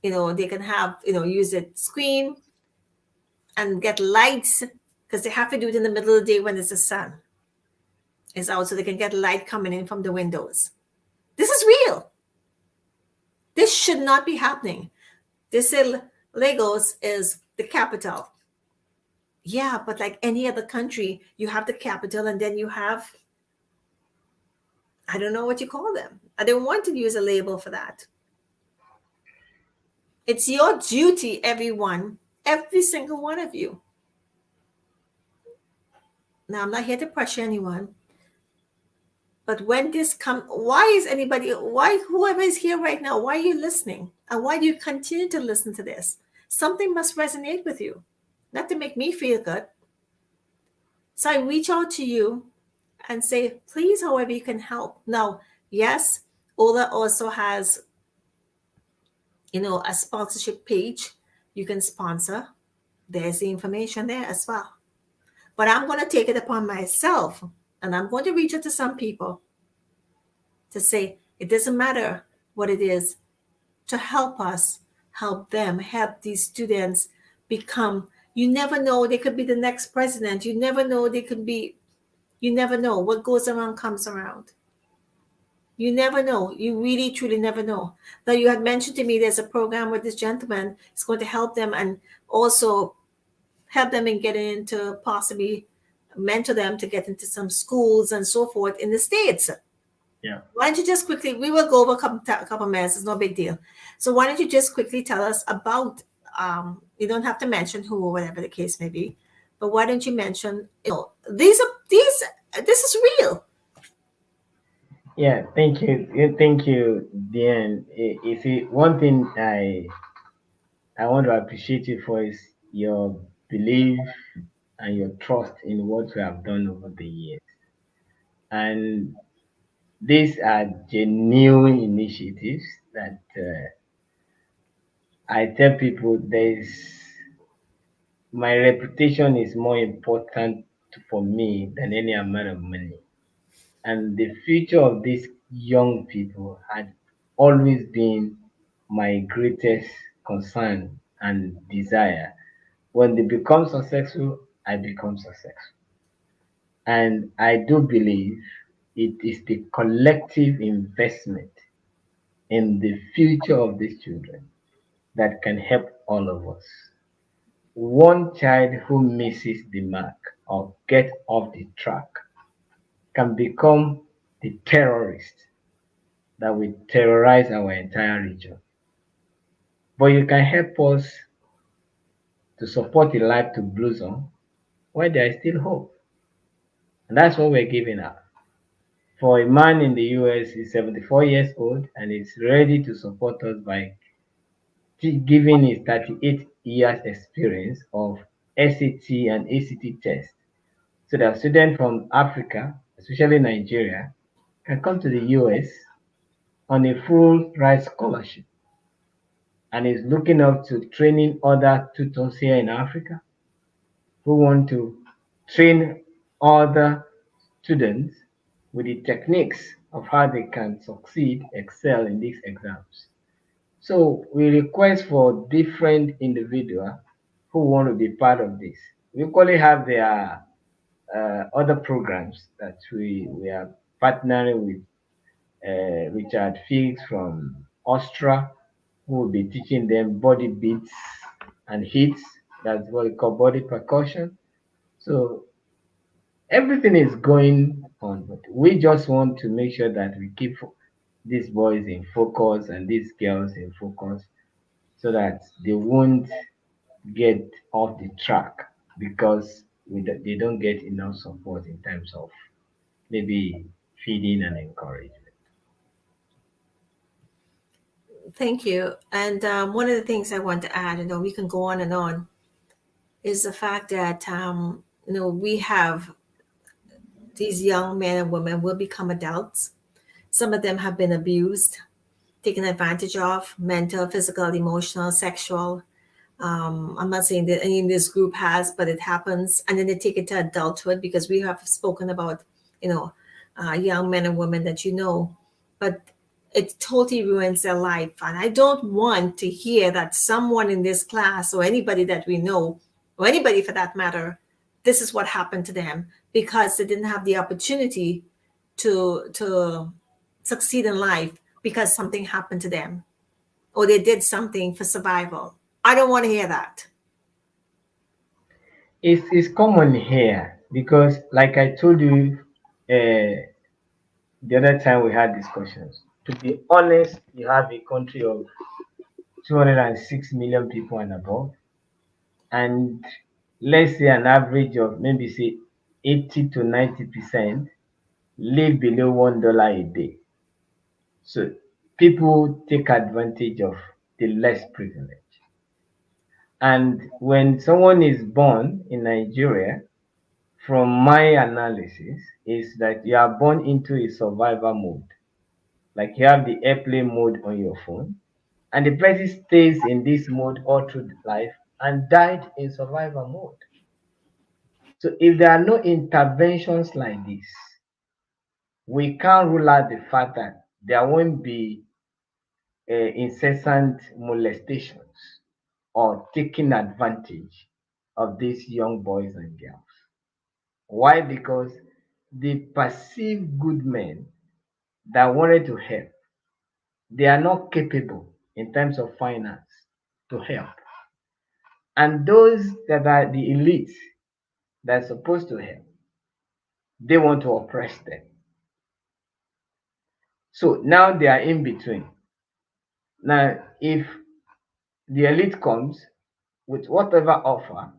they can have, use it screen and get lights because they have to do it in the middle of the day when the sun is out so they can get light coming in from the windows. This is real. This should not be happening. They say Lagos is the capital. Yeah, but like any other country, you have the capital and then you have, I don't know what you call them. I don't want to use a label for that. It's your duty, everyone, every single one of you. Now, I'm not here to pressure anyone, but when this comes, why whoever is here right now, why are you listening? And why do you continue to listen to this? Something must resonate with you, not to make me feel good. So I reach out to you and say, please, however you can help. Now, yes, Ola also has, a sponsorship page. You can sponsor. There's the information there as well. But I'm going to take it upon myself and I'm going to reach out to some people to say, it doesn't matter what it is, to help us, help them, help these students become, you never know, they could be the next president. You never know, you never know. What goes around comes around. You never know. You really, truly never know. Now, you had mentioned to me there's a program where this gentleman is going to help them and also help them in getting into, possibly mentor them to get into some schools and so forth in the States. Yeah. Why don't you just quickly, we will go over a couple minutes. It's no big deal. So why don't you just quickly tell us about, you don't have to mention who or whatever the case may be, but why don't you mention, this is real. Yeah, thank you. Thank you, Diane. You see, one thing I want to appreciate you for is your belief and your trust in what we have done over the years. And these are genuine initiatives that I tell people my reputation is more important for me than any amount of money. And the future of these young people had always been my greatest concern and desire. When they become successful, I become successful. And I do believe it is the collective investment in the future of these children that can help all of us. One child who misses the mark or gets off the track can become the terrorist that will terrorize our entire region. But you can help us to support the life to blossom while there is still hope. And that's what we're giving out. For a man in the US, he's 74 years old and is ready to support us by giving his 38 years experience of SAT and ACT tests so that students from Africa, especially Nigeria, can come to the US on a full ride scholarship and is looking up to training other tutors here in Africa who want to train other students with the techniques of how they can succeed, excel in these exams. So we request for different individuals who want to be part of this. We equally have their other programs that we are partnering with Richard Figs from Austria, who will be teaching them body beats and hits That's what we call body percussion. So everything is going on, but we just want to make sure that we keep these boys in focus and these girls in focus so that they won't get off the track because they don't get enough support in terms of maybe feeding and encouragement. Thank you. And one of the things I want to add, we can go on and on, is the fact that we have these young men and women will become adults. Some of them have been abused, taken advantage of, mental, physical, emotional, sexual. I'm not saying that any in this group has, but it happens. And then they take it to adulthood because we have spoken about, you know, young men and women that but it totally ruins their life. And I don't want to hear that someone in this class or anybody that we know, or anybody for that matter, this is what happened to them because they didn't have the opportunity to succeed in life because something happened to them or they did something for survival. I don't want to hear that. It's common here because, like I told you the other time we had discussions, to be honest, you have a country of 206 million people and above, and let's say an average of maybe say 80 to 90% live below $1 a day. So people take advantage of the less privileged. And when someone is born in Nigeria, from my analysis, is that you are born into a survival mode. Like you have the airplane mode on your phone, and the person stays in this mode all through life and died in survival mode. So if there are no interventions like this, we can't rule out the fact that there won't be incessant molestations or taking advantage of these young boys and girls. Why? Because they perceive good men that wanted to help. They are not capable in terms of finance to help. And those that are the elites that are supposed to help, they want to oppress them. So now they are in between. Now, if the elite comes with whatever offer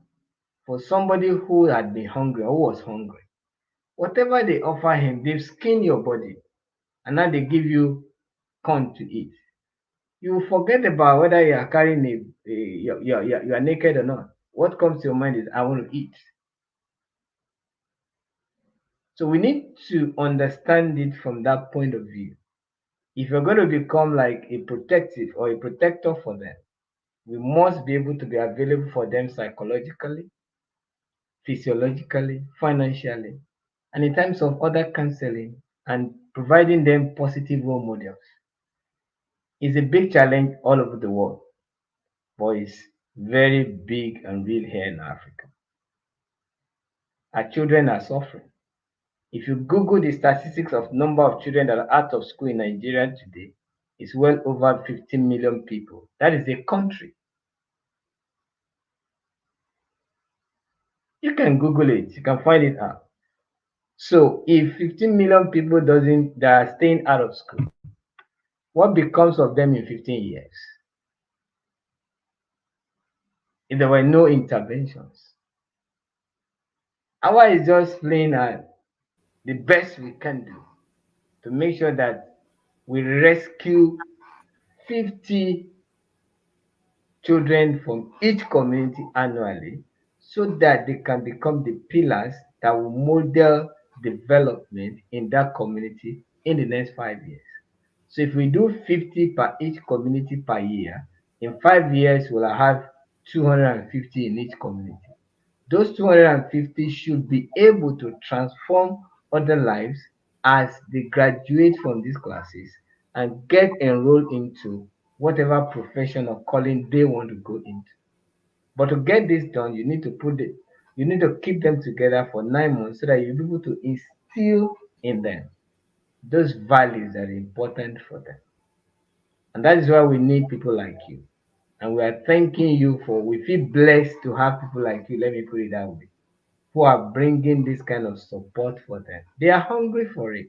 for somebody who had been hungry or who was hungry, whatever they offer him, they've skinned your body and now they give you corn to eat. You forget about whether you are carrying you are naked or not. What comes to your mind is, I want to eat. So we need to understand it from that point of view. If you're going to become like a protective or a protector for them, we must be able to be available for them psychologically, physiologically, financially, and in terms of other counseling and providing them positive role models. It's a big challenge all over the world, but it's very big and real here in Africa. Our children are suffering. If you Google the statistics of number of children that are out of school in Nigeria today, it's well over 15 million people. That is a country. You can Google it, you can find it out. So if 15 million people doesn't that are staying out of school, what becomes of them in 15 years? If there were no interventions. Our is just playing at the best we can do to make sure that we rescue 50 children from each community annually so that they can become the pillars that will model development in that community in the next 5 years. So if we do 50 per each community per year, in 5 years we'll have 250 in each community. Those 250 should be able to transform other lives as they graduate from these classes and get enrolled into whatever profession or calling they want to go into. But to get this done, you need to keep them together for 9 months so that you'll be able to instill in them those values that are important for them. And that is why we need people like you And we are thanking you for, we feel blessed to have people like you, let me put it that way, who are bringing this kind of support for them. They are hungry for it.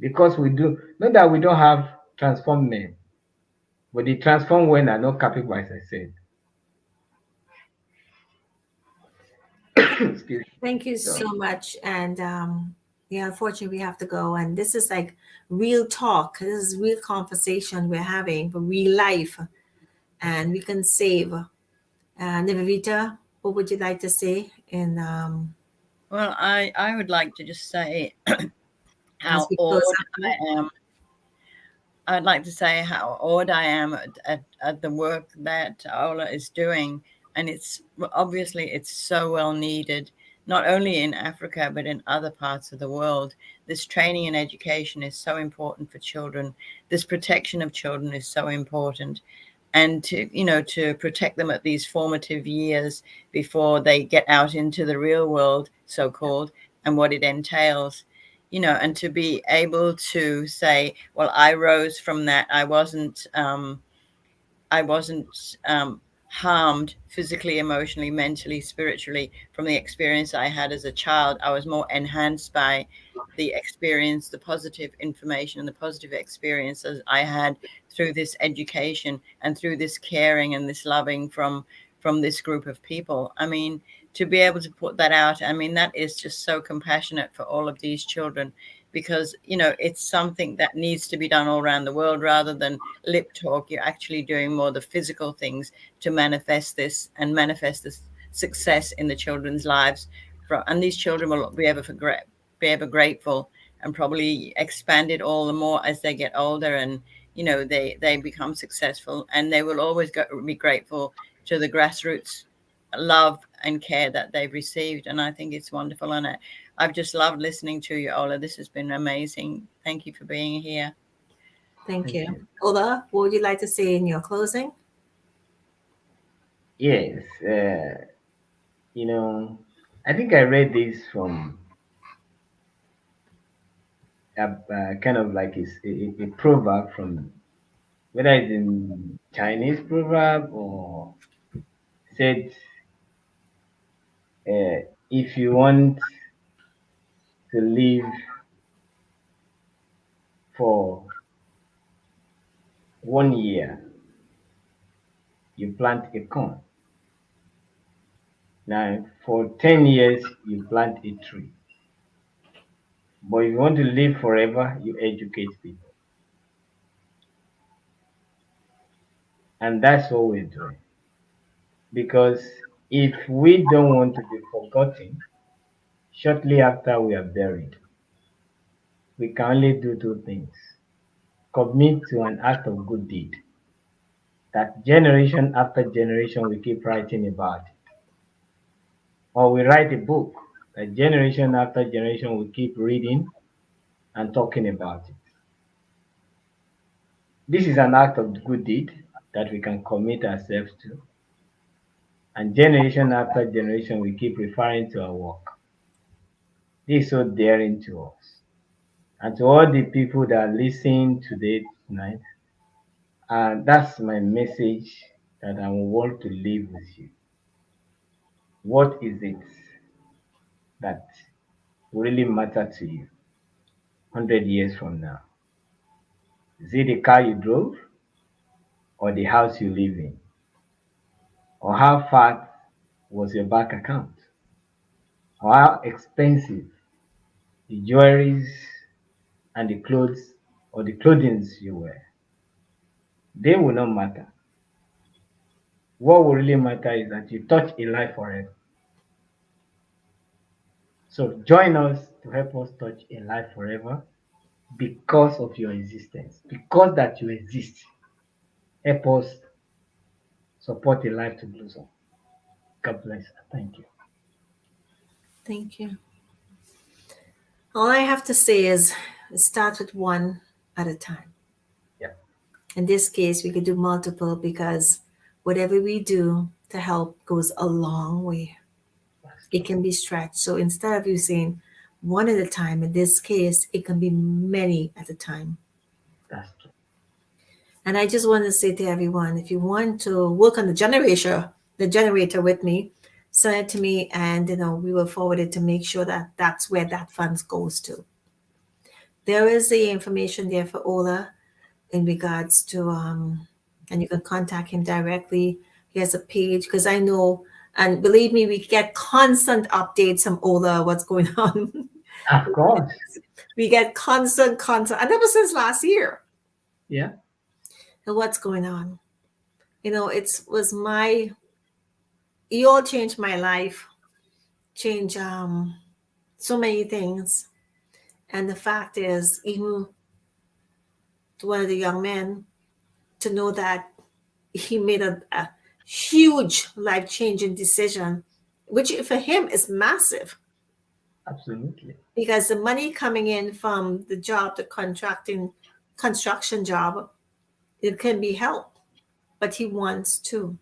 Because we do, not that we don't have transformed men, but the transformed men are not capable, as I said. Excuse me. Thank you So, so much. And yeah, unfortunately, we have to go. And this is like real talk. This is real conversation we're having for real life. And we can save. Nivedita, what would you like to say? And Well, I would like to just say as how we close awed up here. I am. I'd like to say how awed I am at the work that Ola is doing. And it's obviously it's so well needed, not only in Africa, but in other parts of the world. This training and education is so important for children. This protection of children is so important. And to protect them at these formative years before they get out into the real world, so called, and what it entails, and to be able to say, well, I rose from that. I wasn't harmed physically, emotionally, mentally, spiritually from the experience I had as a child. I was more enhanced by the experience, the positive information, and the positive experiences I had through this education and through this caring and this loving from this group of people. I mean, to be able to put that out, I mean, that is just so compassionate for all of these children, because it's something that needs to be done all around the world rather than lip talk. You're actually doing more the physical things to manifest this and manifest this success in the children's lives. And these children will be ever grateful, and probably expand it all the more as they get older, and they become successful, and they will always be grateful to the grassroots love and care that they've received. And I think it's wonderful. And I've just loved listening to you, Ola. This has been amazing. Thank you for being here. Thank you. Ola, what would you like to say in your closing? yes, I think I read this from kind of like a proverb from, whether it's in Chinese proverb or said, if you want to live for 1 year, you plant a corn. Now, for 10 years, you plant a tree. But if you want to live forever, you educate people. And that's what we're doing. Because if we don't want to be forgotten, shortly after we are buried, we can only do two things: commit to an act of good deed that generation after generation we keep writing about it. Or we write a book that generation after generation we keep reading and talking about it. This is an act of good deed that we can commit ourselves to. And generation after generation we keep referring to our work. This is so daring to us. And to all the people that are listening today, tonight, that's my message that I want to leave with you. What is it that really matter to you 100 years from now? Is it the car you drove, or the house you live in? Or how fat was your bank account? Or how expensive the jewelries and the clothes or the clothing you wear? They will not matter. What will really matter is that you touch a life forever. So join us to help us touch a life forever because of your existence. Because that you exist, help us support a life to blossom. God bless. Thank you. Thank you. All I have to say is start with one at a time. Yeah. In this case, we could do multiple because whatever we do to help goes a long way. It can be stretched. So instead of you saying one at a time, in this case, it can be many at a time. That's true. And I just want to say to everyone, if you want to work on the generator with me, send it to me, and we will forward it to make sure that that's where that funds goes to. There is the information there for Ola in regards to and you can contact him directly. He has a page because I know, and believe me, we get constant updates from Ola what's going on. Of course. We get constant, and ever since last year, Yeah. and what's going on. It was you all changed my life, changed so many things. And the fact is, even to one of the young men, to know that he made a huge life-changing decision, which for him is massive, Absolutely. because the money coming in from the job, the construction job, it can be helped, but he wants to.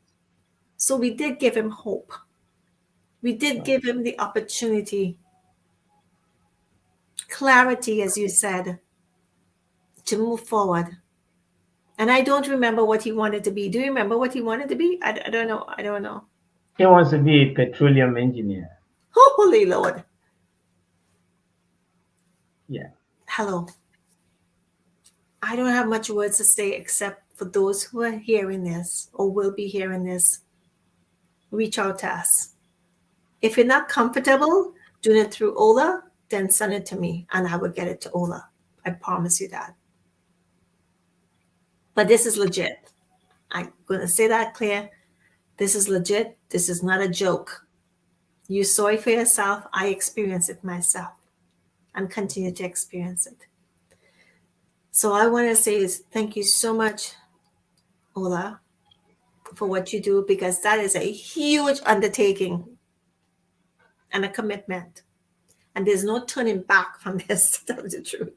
So we did give him hope. We did give him the opportunity, clarity, as you said, to move forward. And I don't remember what he wanted to be. Do you remember what he wanted to be? I don't know. I don't know. He wants to be a petroleum engineer. Holy Lord. Yeah. Hello. I don't have much words to say except for those who are hearing this or will be hearing this. Reach out to us. If you're not comfortable doing it through Ola, then send it to me and I will get it to Ola. I promise you that. But this is legit. I'm going to say that clear. This is legit. This is not a joke. You saw it for yourself. I experienced it myself and continue to experience it. So I want to say is thank you so much, Ola, for what you do, because that is a huge undertaking and a commitment. And there's no turning back from this, to tell the truth.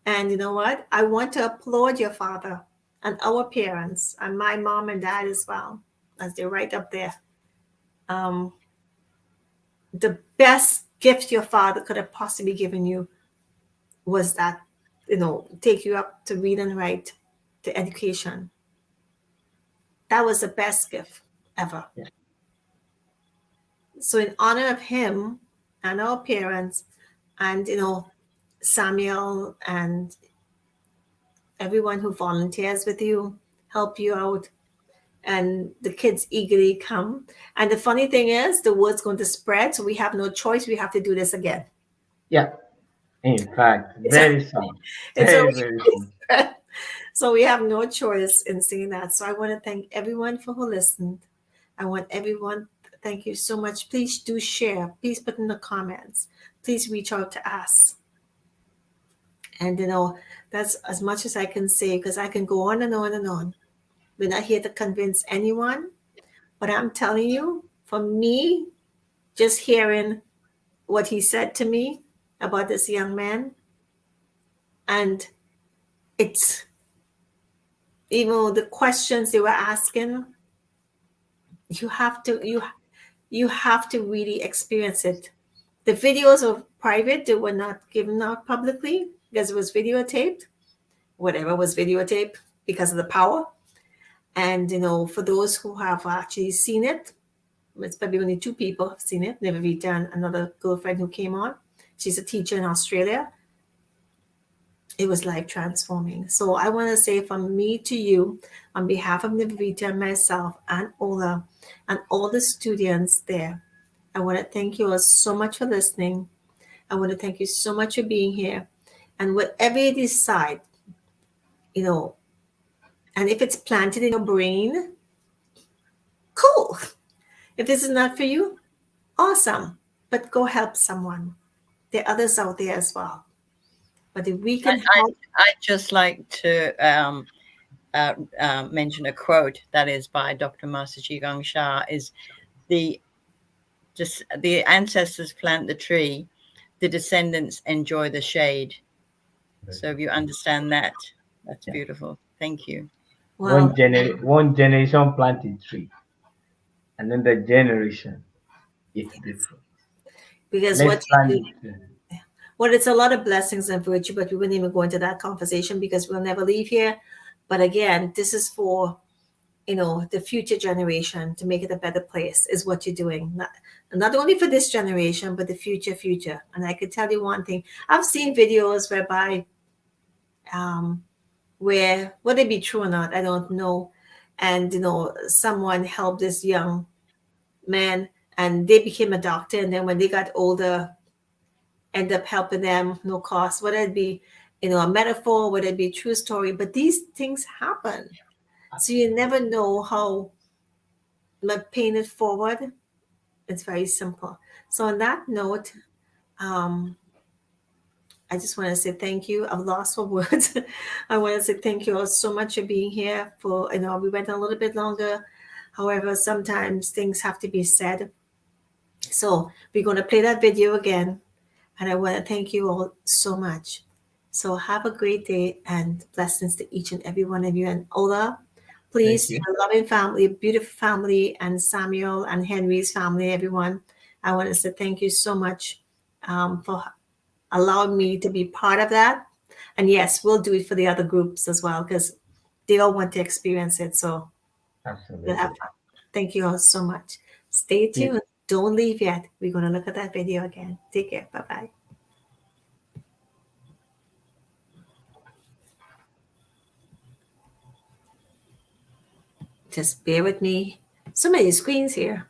And you know what? I want to applaud your father and our parents and my mom and dad as well, as they're right up there. The best gift your father could have possibly given you was that, take you up to read and write, to education. That was the best gift ever. Yeah. So in honor of him and our parents and, Samuel and everyone who volunteers with you, help you out, and the kids eagerly come. And the funny thing is, the word's going to spread, so we have no choice. We have to do this again. Yeah. In fact, very soon. It's Very, already very soon. spread. So we have no choice in saying that. So I want to thank everyone for who listened. I want everyone, thank you so much. Please do share. Please put in the comments. Please reach out to us. And that's as much as I can say, because I can go on and on and on. We're not here to convince anyone, but I'm telling you, for me, just hearing what he said to me about this young man, and it's even the questions they were asking, you have to really experience it. The videos are private. They were not given out publicly because it was videotaped. Whatever was videotaped because of the power. And, for those who have actually seen it, it's probably only 2 people have seen it, Nivedita and another girlfriend who came on. She's a teacher in Australia. It was life transforming. So I want to say from me to you, on behalf of Nivedita and myself and Ola and all the students there, I want to thank you all so much for listening. I want to thank you so much for being here. And whatever you decide, and if it's planted in your brain, cool. If this is not for you, awesome. But go help someone. There are others out there as well. But if we can help. I'd just like to mention a quote that is by Dr. Master Qigong Sha, is the ancestors plant the tree, the descendants enjoy the shade. So if you understand that, that's beautiful. Thank you. Wow. One generation plant a tree, another generation it's different. Because it's a lot of blessings and virtue, but we wouldn't even go into that conversation because we'll never leave here. But again, this is for, the future generation, to make it a better place, is what you're doing. Not only for this generation, but the future. And I could tell you one thing. I've seen videos whereby, where, would it be true or not, I don't know. And, someone helped this young man, and they became a doctor. And then when they got older, end up helping them, no cost, whether it be, a metaphor, whether it be a true story. But these things happen. So you never know how paying it forward. It's very simple. So on that note, I just want to say thank you. I've lost for words. I want to say thank you all so much for being here. We went a little bit longer. However, sometimes things have to be said. So we're going to play that video again. And I want to thank you all so much. So have a great day, and blessings to each and every one of you. And Ola, please, Thank you. your loving family, beautiful family, and Samuel and Henry's family, everyone, I want to say thank you so much, for allowing me to be part of that. And yes, we'll do it for the other groups as well, because they all want to experience it. So we'll have Absolutely. fun. Thank you all so much. Stay tuned. Don't leave yet. We're going to look at that video again. Take care. Bye-bye. Just bear with me. So many screens here.